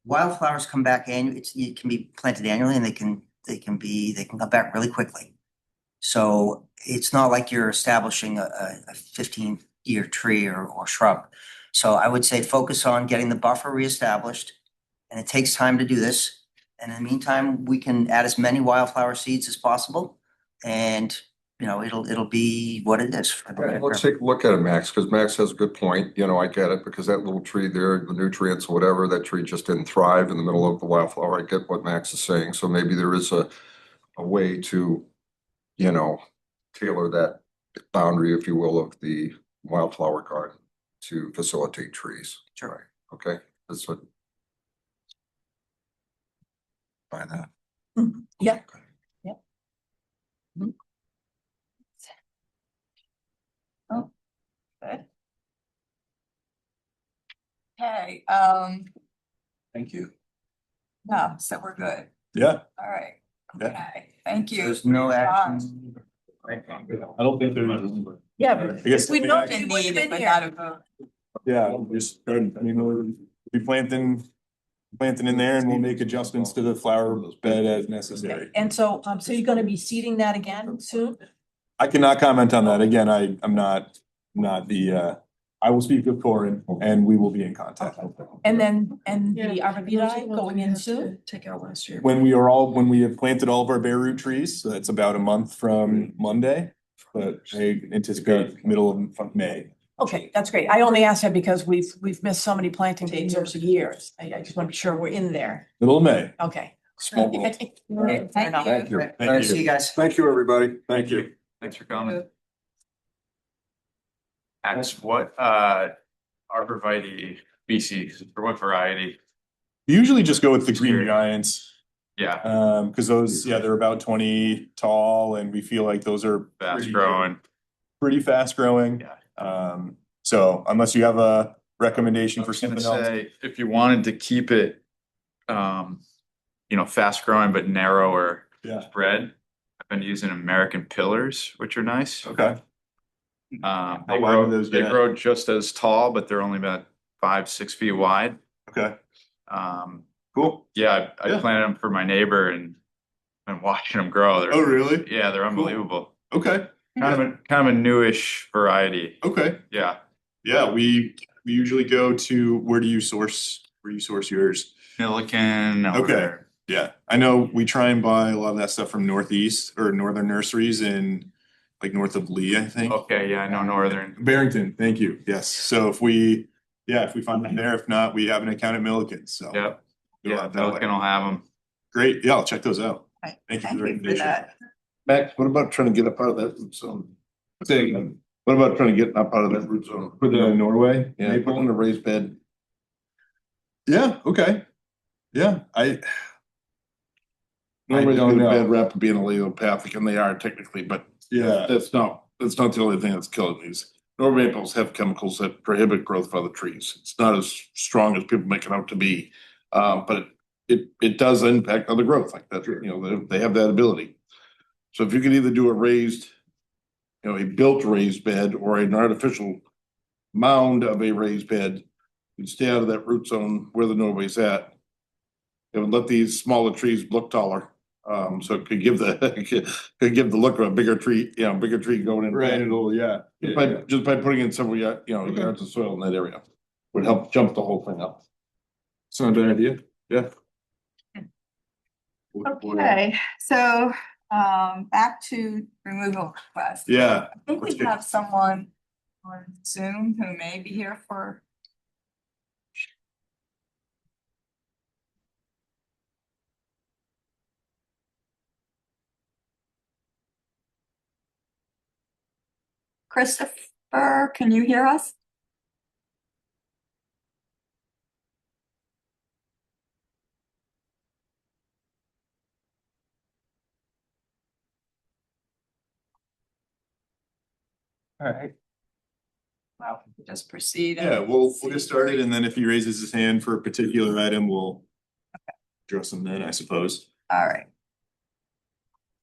Wildflowers come back annually. It can be planted annually and they can come back really quickly. So it's not like you're establishing a 15-year tree or shrub. So I would say focus on getting the buffer reestablished. And it takes time to do this. And in the meantime, we can add as many wildflower seeds as possible. And, you know, it'll be what it is. Let's take a look at it, Max, because Max has a good point. You know, I get it, because that little tree there, the nutrients, whatever, that tree just didn't thrive in the middle of the wildflower. I get what Max is saying. So maybe there is a way to, you know, tailor that boundary, if you will, of the wildflower garden to facilitate trees. Sure. Okay, that's what. By that. Yeah. Good. Okay, Thank you. no, so we're good. Yeah. All right. Yeah. Okay, thank you. There's no action. I don't think there's. Yeah, I but guess. we the know action- you wouldn't have been But here. not a vote. Yeah, just, I mean, we'll be planting in there and we'll make adjustments to the flower bed as necessary. And so, so you're gonna be seeding that again soon? I cannot comment on that. Again, I'm not the, I will speak with Corin and we will be in contact. And then, and the arborvitae going in soon? Take out last year. When we have planted all of our bare root trees, so that's about a month from Monday, but I anticipate middle of May. Okay, that's great. I only asked that because we've missed so many planting dates over the years. I just want to be sure we're in there. Middle of May. Okay. Small world. Thank Thank you. you. Thank you. See you guys. Thank you, everybody. Thank you. Thanks for coming. That's what, arborvitae species, for what variety? We usually just go with the green giants. Yeah, Cause those, yeah, they're about 20 tall and we feel like those are fast growing. pretty fast growing. Yeah. So unless you have a recommendation I for was gonna something else. say, if you wanted to keep it, fast growing but narrower Yeah, spread, I've been using American pillars, which are nice. okay. They How wide do those get? grow just as tall, but they're only about 5-6 feet wide. Okay, Um, cool. yeah, I Yeah. planted them for my neighbor and watching them grow. They're, Oh, really? yeah, they're unbelievable. Okay, Kind of a newish variety. okay. Yeah. Yeah, we usually go to, where do you source yours? Milliken. Okay. Yeah, I know we try and buy a lot of that stuff from Northeast or Northern Nurseries in like north of Lee, I think. Okay, yeah, I know Northern. Barrington, thank you. Yes, so if we find them there, if not, we have an account at Milliken, so. Yep. Go Yeah, out that way. Milliken will have them. Great, yeah, I'll check those out. Right. Thank you for Thank the you for recommendation. that. Max, what about trying to get up out of that root zone? Say again, what about trying to get up out of that root zone? For the Norway Yeah, put in a raised bed. Yeah, okay. Yeah, Normally, don't get a know. bad rap of being allelopathic, and they are technically, but yeah, that's not the only thing that's killing these. Norway maples have chemicals that prohibit growth of other trees. It's not as strong as people make it out to be. But it does impact other growth like that, you know, they have that ability. So if you could either do a raised, you know, a built raised bed or an artificial mound of a raised bed, you'd stay out of that root zone where the Norway's at. It would let these smaller trees look taller. So it could give the look of a bigger tree, bigger tree going in. right, it'll, yeah. Just by putting in several, yards of soil in that area would help jump the whole thing up. It's not a bad idea, yeah. Okay, so back to removal request. Yeah. I think we have someone on Zoom who may be here for. Christopher, can you hear us? All right. Well, just proceed. Yeah, we'll get started, and then if he raises his hand for a particular item, we'll address him then, I suppose. All right.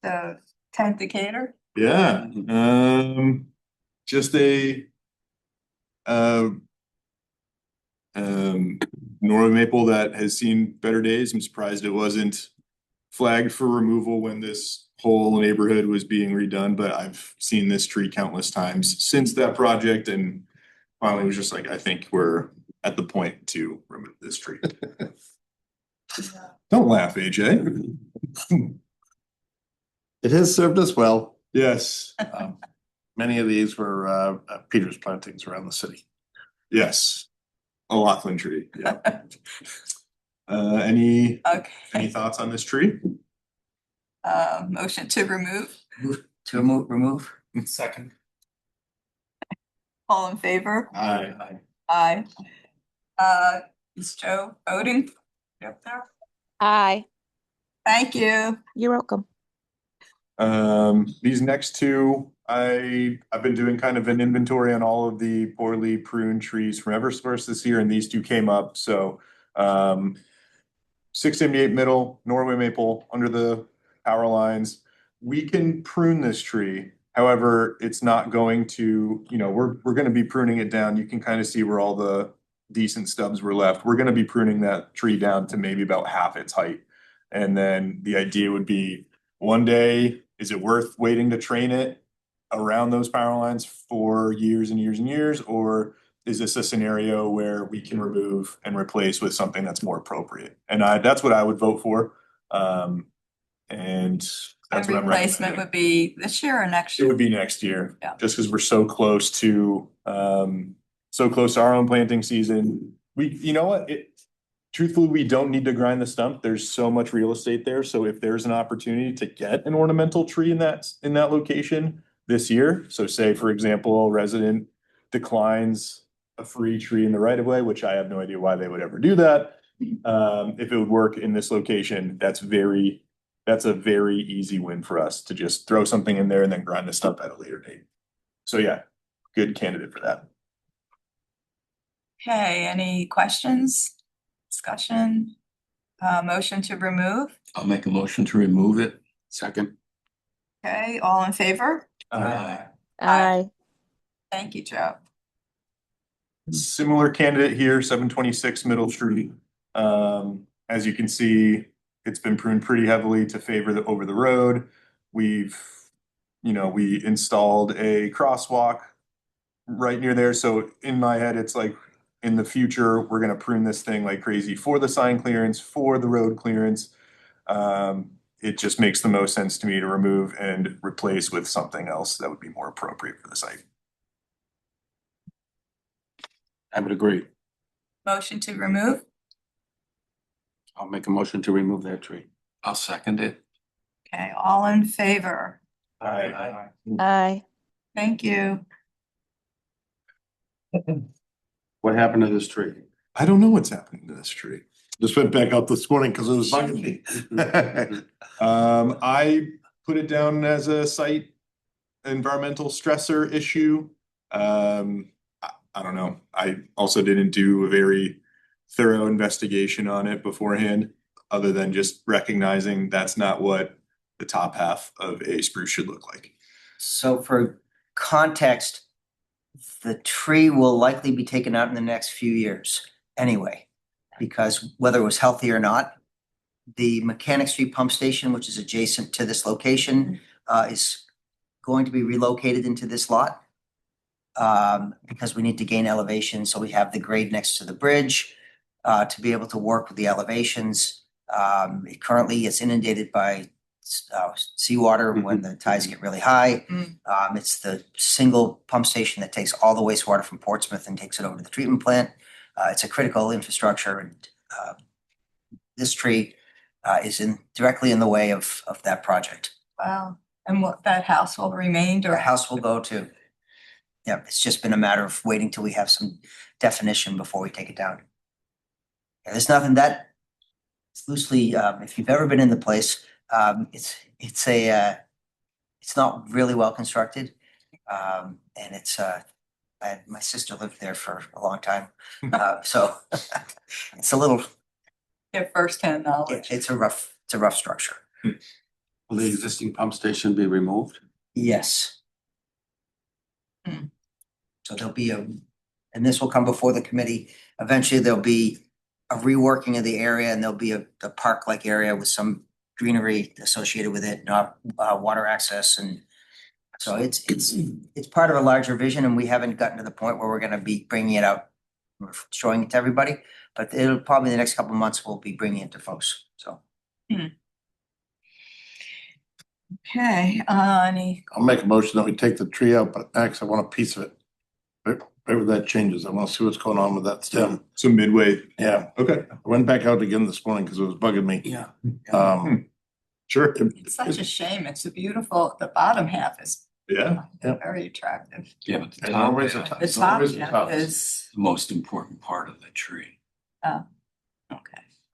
So tent Decatur, Yeah, just a uh Norway maple that has seen better days. I'm surprised it wasn't flagged for removal when this whole neighborhood was being redone, but I've seen this tree countless times since that project, and finally was just like, I think we're at the point to remove this tree. Don't laugh, AJ. It has served us well. Yes, Many of these were Peter's plantings around the city. yes. A Laughlin tree, yeah. Any okay, thoughts on this tree? motion to remove, Remove. Second. all in favor? Aye. Aye. Is Joe voting? Yep, there. Aye, Thank you. you're welcome. These next two, I've been doing kind of an inventory on all of the poorly pruned trees from Eversource this year, and these two came up, so 678 middle, Norway maple under the power lines. We can prune this tree. However, it's not going to, we're gonna be pruning it down. You can kind of see where all the decent stubs were left. We're gonna be pruning that tree down to maybe about half its height. And then the idea would be, one day, is it worth waiting to train it around those power lines for years and years and years? Or is this a scenario where we can remove and replace with something that's more appropriate? And that's what I would vote for. And that's And what I'm replacement recommending. would be this year or next It year? would be next year. Yeah. Just because we're so close to our own planting season. You know what? Truthfully, we don't need to grind the stump. There's so much real estate there. So if there's an opportunity to get an ornamental tree in that location this year, so say, for example, a resident declines a free tree in the right of way, which I have no idea why they would ever do that. If it would work in this location, that's a very easy win for us to just throw something in there and then grind the stump at a later date. So yeah, good candidate for that. Okay, any questions? Discussion? Motion to remove? I'll make a motion to remove it. Second. Okay, all in favor? Aye. Aye, Thank you, Joe. Similar candidate here, 726 Middle Street. As you can see, it's been pruned pretty heavily to favor the over the road. We installed a crosswalk right near there. So in my head, it's like, in the future, we're gonna prune this thing like crazy for the sign clearance, for the road clearance. It just makes the most sense to me to remove and replace with something else that would be more appropriate for the site. I would agree. Motion to remove? I'll make a motion to remove that tree. I'll second it. Okay, all in favor? aye. Thank you. What happened to this tree? I don't know what's happening to this tree. Just went back out this morning because it was bugging me. I put it down as a site environmental stressor issue. I don't know. I also didn't do a very thorough investigation on it beforehand, other than just recognizing that's not what the top half of a spruce should look like. So for context, the tree will likely be taken out in the next few years anyway, because whether it was healthy or not, the Mechanic Street pump station, which is adjacent to this location, is going to be relocated into this lot. Because we need to gain elevation, so we have the grade next to the bridge to be able to work with the elevations. It currently is inundated by seawater when the tides get really high. It's the single pump station that takes all the wastewater from Portsmouth and takes it over to the treatment plant. It's a critical infrastructure, and this tree is directly in the way of that project. Wow. And what, that house will remain Our or? house will go to. Yeah, it's just been a matter of waiting till we have some definition before we take it down. Yeah, there's nothing that it's loosely, if you've ever been in the place, it's not really well constructed. And it's, my sister lived there for a long time. So it's a little, Get firsthand knowledge. it's a rough structure. Will the existing pump station be removed? Yes. Hmm. So there'll be and this will come before the committee. Eventually, there'll be a reworking of the area and there'll be a park-like area with some greenery associated with it, not water access. And so it's part of a larger vision, and we haven't gotten to the point where we're gonna be bringing it out, showing it to everybody, but it'll probably the next couple of months, we'll be bringing it to folks, so. Okay, any, I'll make a motion that we take the tree out, but actually I want a piece of it. Maybe that changes. I want to see what's going on with that stem. So midway, Yeah, okay, I went back out again this morning because it was bugging me. Yeah. sure, it's such a shame. It's a beautiful, the bottom half is yeah. very attractive. Yeah, but the And top always the half top. The is top always the half top. is, the most important part of the tree. okay.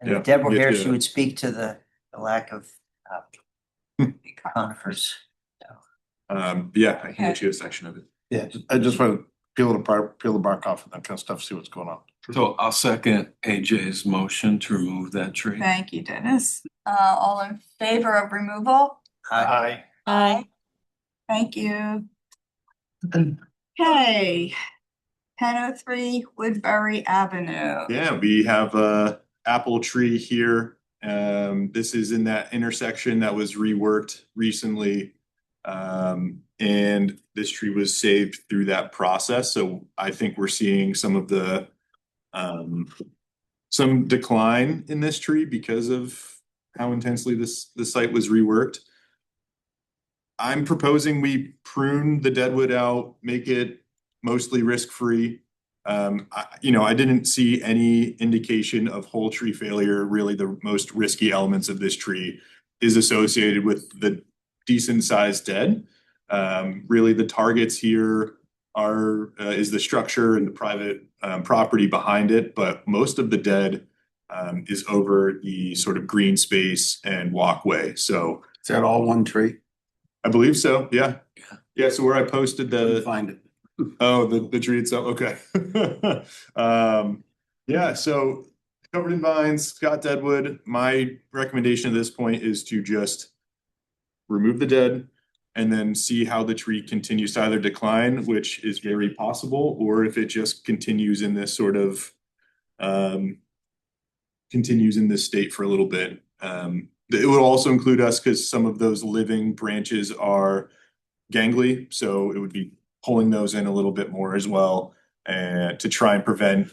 And Yeah, if Deb were me here, too. she would speak to the lack of conifers. Yeah, I can get you a section of it. Yeah, I just want to peel it apart, peel the bark off and that kind of stuff, see what's going on. So I'll second AJ's motion to remove that tree. Thank you, Dennis. All in favor of removal? Hi. Aye. Thank you. Okay. 1003 Woodbury Avenue. Yeah, we have a apple tree here. This is in that intersection that was reworked recently. And this tree was saved through that process. So I think we're seeing some of the some decline in this tree because of how intensely the site was reworked. I'm proposing we prune the deadwood out, make it mostly risk-free. I didn't see any indication of whole tree failure. Really, the most risky elements of this tree is associated with the decent sized dead. Really, the targets here is the structure and the private property behind it, but most of the dead is over the sort of green space and walkway. So Is that all one tree? I believe so. Yeah. Yeah. Yeah. So where I posted Couldn't the find it. oh, the tree itself. Okay. Yeah. So covered in vines, Scott Deadwood. My recommendation at this point is to just remove the dead and then see how the tree continues to either decline, which is very possible, or if it just continues in this sort of continues in this state for a little bit. It would also include us because some of those living branches are gangly, so it would be pulling those in a little bit more as well, to try and prevent,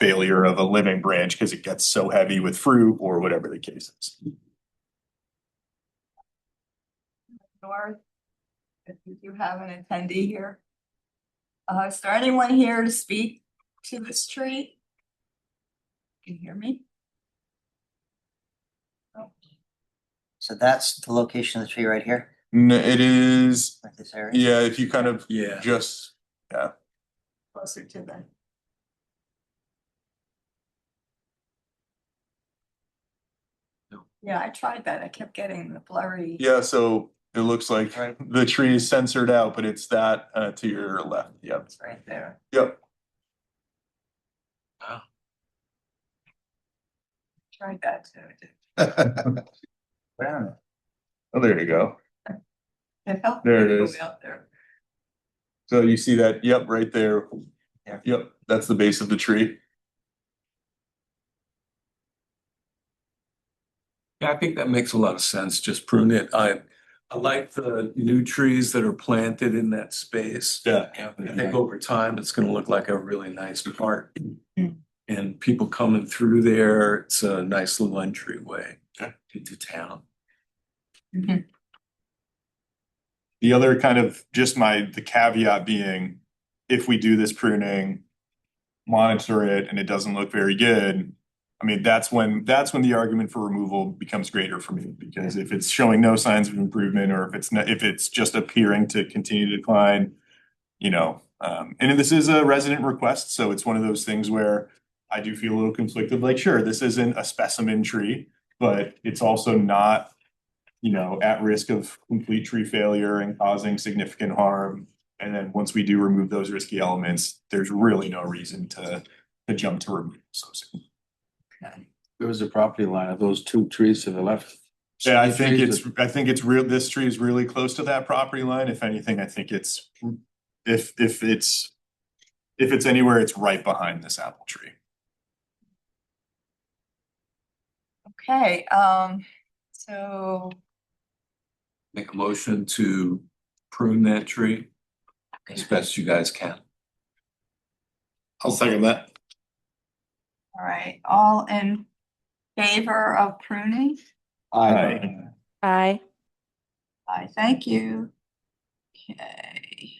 failure of a living branch because it gets so heavy with fruit or whatever the case is. North, I think you have an attendee here. Is there anyone here to speak to this tree? Can you hear me? So that's the location of the tree right here, No, it is, like this area? yeah, if you kind of Yeah. just, yeah. Closer to the. No. Yeah, I tried that. I kept getting the blurry. Yeah, so it looks like Right. the tree is censored out, but it's that to your left. Yep. It's right there. Yep. Wow. Tried that too. Oh, there you go. It helped. There it me is. Out there. So you see that? Yep, right there. Yeah. Yep, that's the base of the tree. Yeah, I think that makes a lot of sense. Just prune it. I like the new trees that are planted in that space. Yeah. I think over time, it's gonna look like a really nice park. Mm. And people coming through there, it's a nice little entryway into town. Mhm. The other kind of just the caveat being, if we do this pruning, monitor it and it doesn't look very good, I mean, that's when the argument for removal becomes greater for me, because if it's showing no signs of improvement, or if it's just appearing to continue to decline, and this is a resident request, so it's one of those things where I do feel a little conflicted, like, sure, this isn't a specimen tree, but it's also not you know, at risk of complete tree failure and causing significant harm. And then once we do remove those risky elements, there's really no reason to jump to remove so soon. There was a property line of those two trees to the left. Yeah, I think it's real, this tree is really close to that property line. If anything, I think it's, if it's anywhere, it's right behind this apple tree. Okay, so Make a motion to prune that tree as best you guys can. I'll second that. all right, all in favor of pruning? Aye. Aye. Aye, thank you. Okay.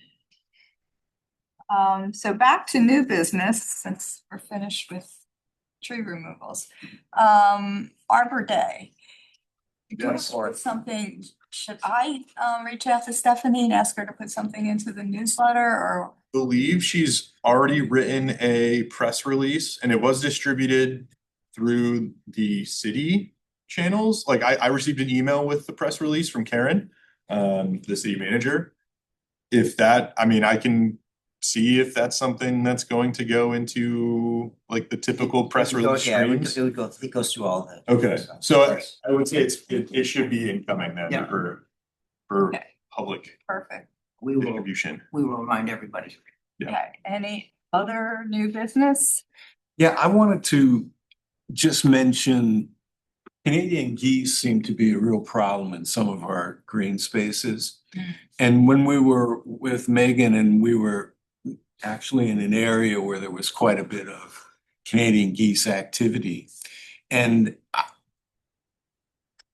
So back to new business, since we're finished with tree removals. Arbor Day. Can we put something, should I reach out to Stephanie and ask her to put something into the newsletter, or? Believe she's already written a press release and it was distributed through the city channels. Like I received an email with the press release from Karen, the city manager. If that, I mean, I can see if that's something that's going to go into like the typical press release Yeah, streams. it goes through all the. Okay, so I would say it should be incoming then Yeah. for Okay. public Perfect. We will distribution. remind everybody. Yeah. Okay, any other new business? Yeah, I wanted to just mention Canadian geese seem to be a real problem in some of our green spaces. And when we were with Megan and we were actually in an area where there was quite a bit of Canadian geese activity. And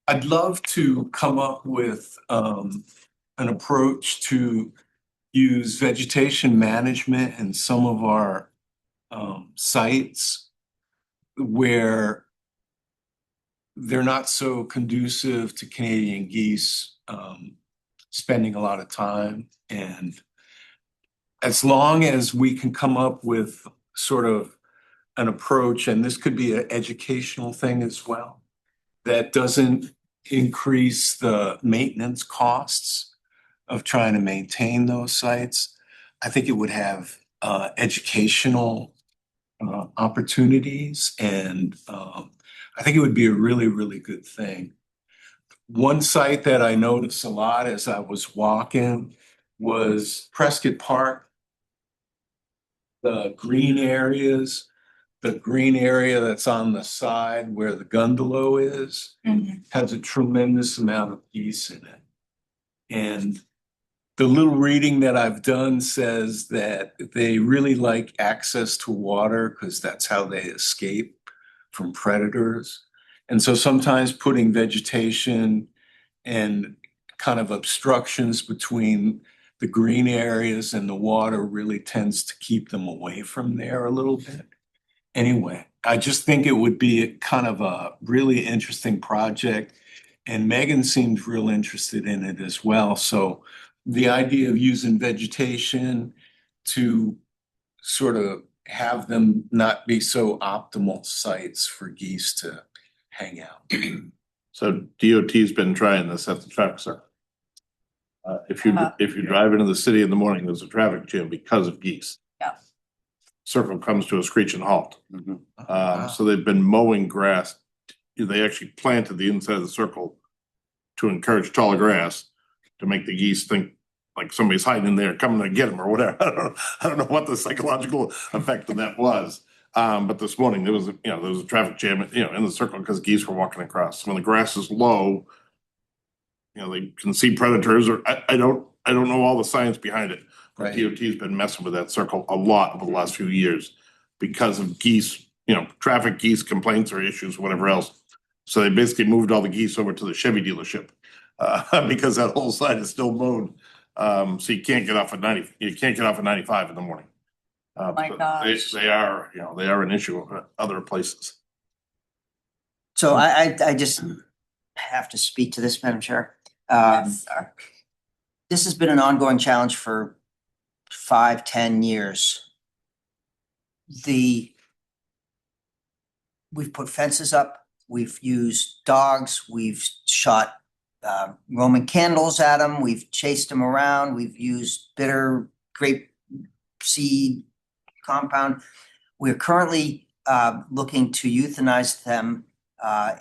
I'd love to come up with an approach to use vegetation management in some of our sites where they're not so conducive to Canadian geese spending a lot of time. And as long as we can come up with sort of an approach, and this could be an educational thing as well, that doesn't increase the maintenance costs of trying to maintain those sites, I think it would have educational opportunities, and I think it would be a really, really good thing. One site that I noticed a lot as I was walking was Prescott Park. The green areas, the green area that's on the side where the gundalo is, has a tremendous amount of geese in it. And the little reading that I've done says that they really like access to water because that's how they escape from predators. And so sometimes putting vegetation and kind of obstructions between the green areas and the water really tends to keep them away from there a little bit. Anyway, I just think it would be kind of a really interesting project. And Megan seems real interested in it as well. So the idea of using vegetation to sort of have them not be so optimal sites for geese to hang out. So DOT's been trying this at the traffic circle. If you drive into the city in the morning, there's a traffic jam because of geese. Yeah. Circle comes to a screeching halt. So they've been mowing grass. They actually planted the inside of the circle to encourage taller grass to make the geese think like somebody's hiding in there coming to get them or whatever. I don't know what the psychological effect of that was. But this morning there was a traffic jam, in the circle because geese were walking across. When the grass is low, they can see predators, or I don't know all the science behind it. But Right. DOT's been messing with that circle a lot over the last few years because of geese, traffic geese complaints or issues, whatever else. So they basically moved all the geese over to the Chevy dealership because that whole side is still mowed. So you can't get off at 95 in the morning. My but gosh. They are an issue at other places. So I just have to speak to this, Madam Chair. Yes, sir. This has been an ongoing challenge for 5-10 years. We've put fences up, we've used dogs, we've shot Roman candles at them. We've chased them around. We've used bitter grape seed compound. We're currently looking to euthanize them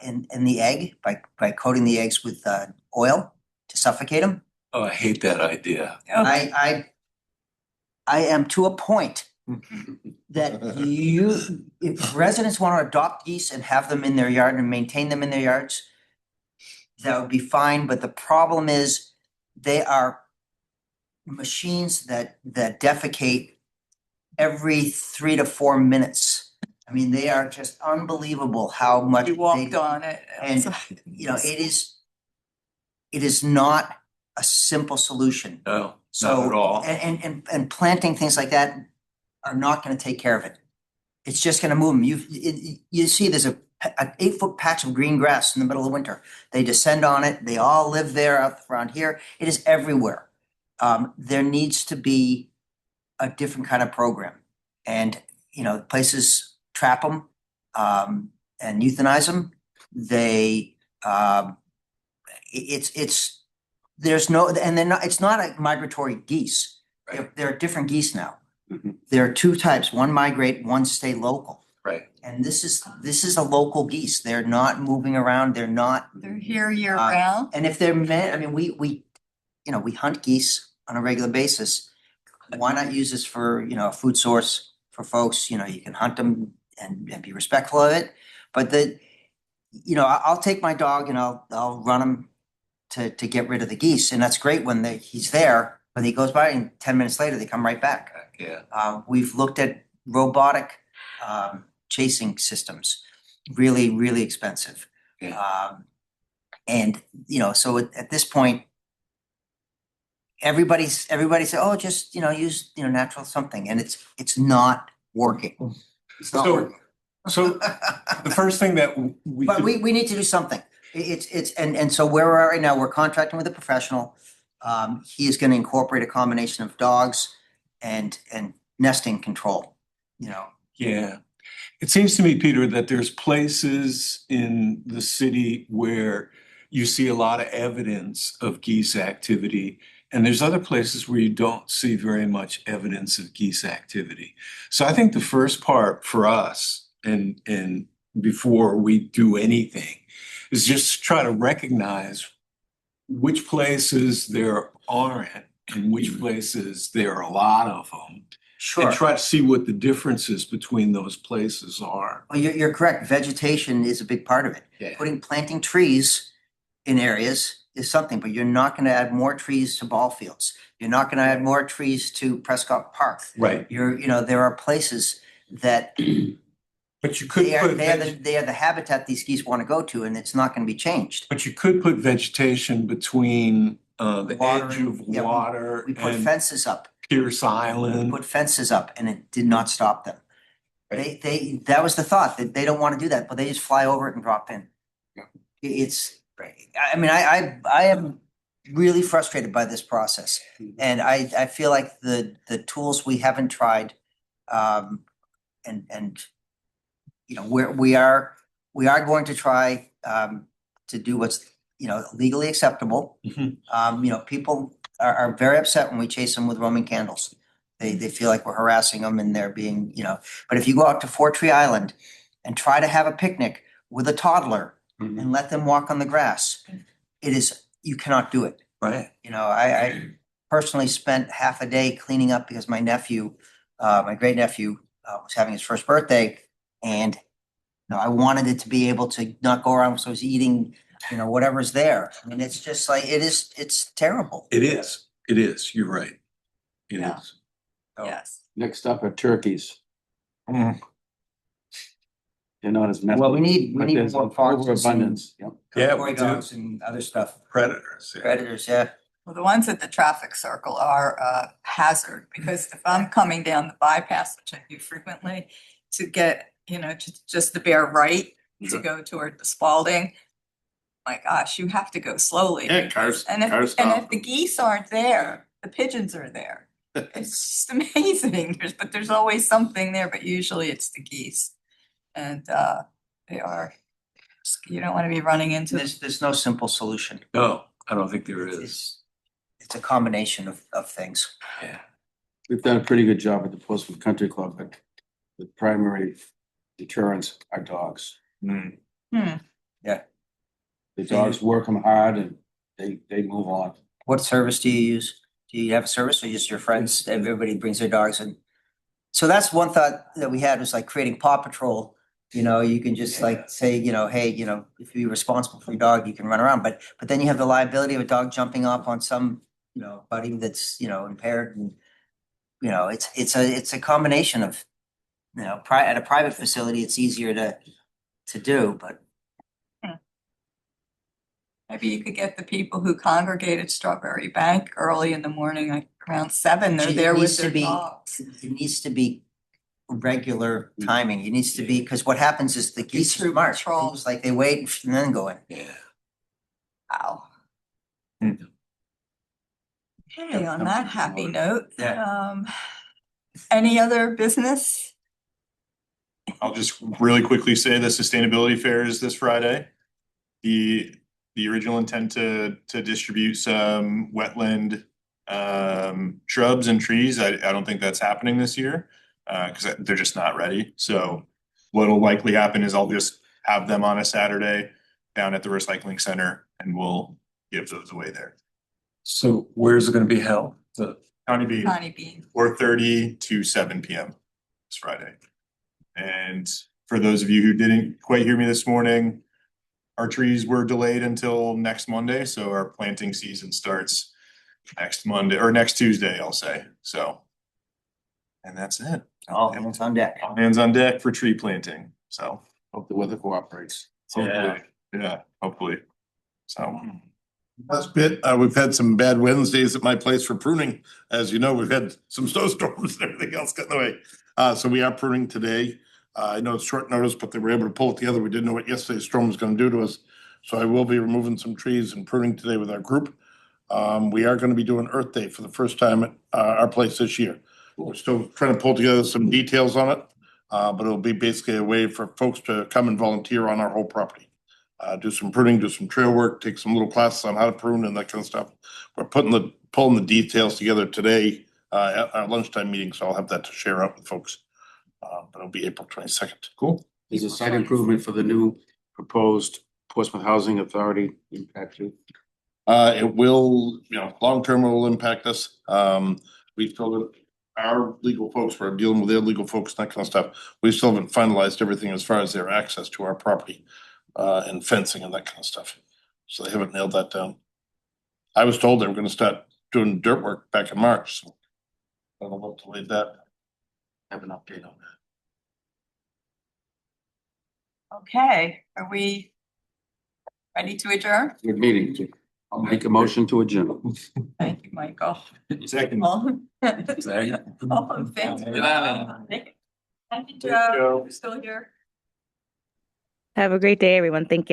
in the egg by coating the eggs with oil to suffocate them. Oh, I hate that idea. I am to a point that if residents want to adopt geese and have them in their yard and maintain them in their yards, that would be fine, but the problem is they are machines that defecate every 3 to 4 minutes. I mean, they are just unbelievable how much We they walked do. on it. And it is not a simple solution. No, So, not at all. and planting things like that are not gonna take care of it. It's just gonna move them. You see there's an 8-foot patch of green grass in the middle of winter. They descend on it. They all live there out around here. It is everywhere. There needs to be a different kind of program. And, places trap them, and euthanize them. They, there's no, and they're not, it's not like migratory geese. There are different geese now. Mhm. There are 2 types, one migrate, one stay local. Right. And this is a local geese. They're not moving around. They're not, They're here year round. and if they're I mean, we hunt geese on a regular basis. Why not use this for, a food source for folks? You can hunt them and be respectful of it. But I'll take my dog and I'll run him to get rid of the geese. And that's great when he's there, but he goes by and 10 minutes later, they come right back. Yeah. We've looked at robotic chasing systems, really, really expensive. Yeah. And, so at this point, everybody said, oh, just, use, natural something. And it's not working. It's not working. So the first thing that we. But we need to do something. And so where we're at right now, we're contracting with a professional. He is gonna incorporate a combination of dogs and nesting control, Yeah. It seems to me, Peter, that there's places in the city where you see a lot of evidence of geese activity, and there's other places where you don't see very much evidence of geese activity. So I think the first part for us, and before we do anything, is just try to recognize which places there aren't and which places there are a lot of them. Sure. And try to see what the differences between those places are. Well, you're correct. Vegetation is a big part of it. Yeah. Planting trees in areas is something, but you're not gonna add more trees to ball fields. You're not gonna add more trees to Prescott Park. Right. There are places that But you could put, they are the habitat these geese want to go to, and it's not gonna be changed. but you could put vegetation between the edge Watering, of yeah, water We put and fences up. Pierce We Island. put fences up and it did not stop them. Right. That was the thought, that they don't want to do that, but they just fly over it and drop in. Yeah. I am really frustrated by this process. And I feel like the tools we haven't tried, we are going to try to do what's, legally acceptable. Mhm. People are very upset when we chase them with Roman candles. They feel like we're harassing them and they're being, but if you go out to Four Tree Island and try to have a picnic with a toddler Mhm. and let them walk on the grass, you cannot do it. Right. I personally spent half a day cleaning up because my nephew, my great nephew, was having his first birthday, and I wanted it to be able to not go around, so I was eating, whatever's there. I mean, it's just like it's terrible. It is. You're right. It Yeah. is. Yes. Next up are turkeys. Mm. They're not as messy. Well, we need but there's more an foxes and overabundance. Yep. Yeah, toy we do. dogs and other stuff. Predators. Yeah. Predators, yeah. Well, the ones at the traffic circle are a hazard, because if I'm coming down the bypass, which I do frequently, to get, just the bare right to Sure. go toward the Spalding, my gosh, you have to go slowly. Yeah, cars And if stop. the geese aren't there, the pigeons are there. It's just amazing. There's always something there, but usually it's the geese. And they are, you don't want to be running into them. There's no simple solution. No. I don't think there is. It's a combination of things. Yeah. We've done a pretty good job at the Portsmouth Country Club, but the primary deterrents are dogs. Mm. The dogs work them hard and they move on. What service do you use? Do you have a service or just your friends? Everybody brings their dogs in? So that's one thought that we had was like creating Paw Patrol. You know, you can just like say, you know, hey, you know, if you're responsible for your dog, you can run around. But then you have the liability of a dog jumping up on some, you know, buddy that's, you know, impaired and, you know, it's a combination of, you know, at a private facility, it's easier to do, but Maybe you could get the people who congregate at Strawberry Bank early in the morning, like around 7, they're It there with needs to their be- dogs. it needs to be regular timing. It needs to be, because what happens is the geese are Troop smart. patrol. It's like they wait and then go in. Yeah. Wow. Hmm. Okay, on that happy note, Yeah. any other business? I'll just really quickly say the sustainability fair is this Friday. The original intent to distribute some wetland shrubs and trees, I don't think that's happening this year. Cause they're just not ready. So what'll likely happen is I'll just have them on a Saturday down at the recycling center and we'll give those away there. So where's it gonna be held? County Bean, Connie Bean. 4:30 to 7 PM this Friday. And for those of you who didn't quite hear me this morning, our trees were delayed until next Monday, so our planting season starts next Monday or next Tuesday, I'll say, so. And that's it. All hands on deck. All hands on deck for tree planting, so. Hope the weather cooperates. Hopefully, yeah, hopefully, so. Last bit, we've had some bad Wednesdays at my place for pruning. As you know, we've had some snowstorms and everything else got in the way. So we are pruning today. I know it's short notice, but they were able to pull it together. We didn't know what yesterday's storm was gonna do to us. So I will be removing some trees and pruning today with our group. We are gonna be doing Earth Day for the first time at our place this year. We're still trying to pull together some details on it, but it'll be basically a way for folks to come and volunteer on our whole property. Do some pruning, do some trail work, take some little classes on how to prune and that kind of stuff. We're pulling the details together today at our lunchtime meeting, so I'll have that to share out with folks. But it'll be April 22nd. Cool. Is a site improvement for the new proposed Portsmouth Housing Authority impact you? It will, you know, long-term it will impact us. We still, our legal folks, we're dealing with their legal folks, that kind of stuff. We still haven't finalized everything as far as their access to our property, and fencing and that kind of stuff. So they haven't nailed that down. I was told they were gonna start doing dirt work back in March, so I don't know what delayed that. Have an update on that. Okay, are we ready to adjourn? Good meeting. I'll make a motion to adjourn. Thank you, Michael. Second. All in favor? Thank you, Joe. You're still here. Have a great day, everyone. Thank you.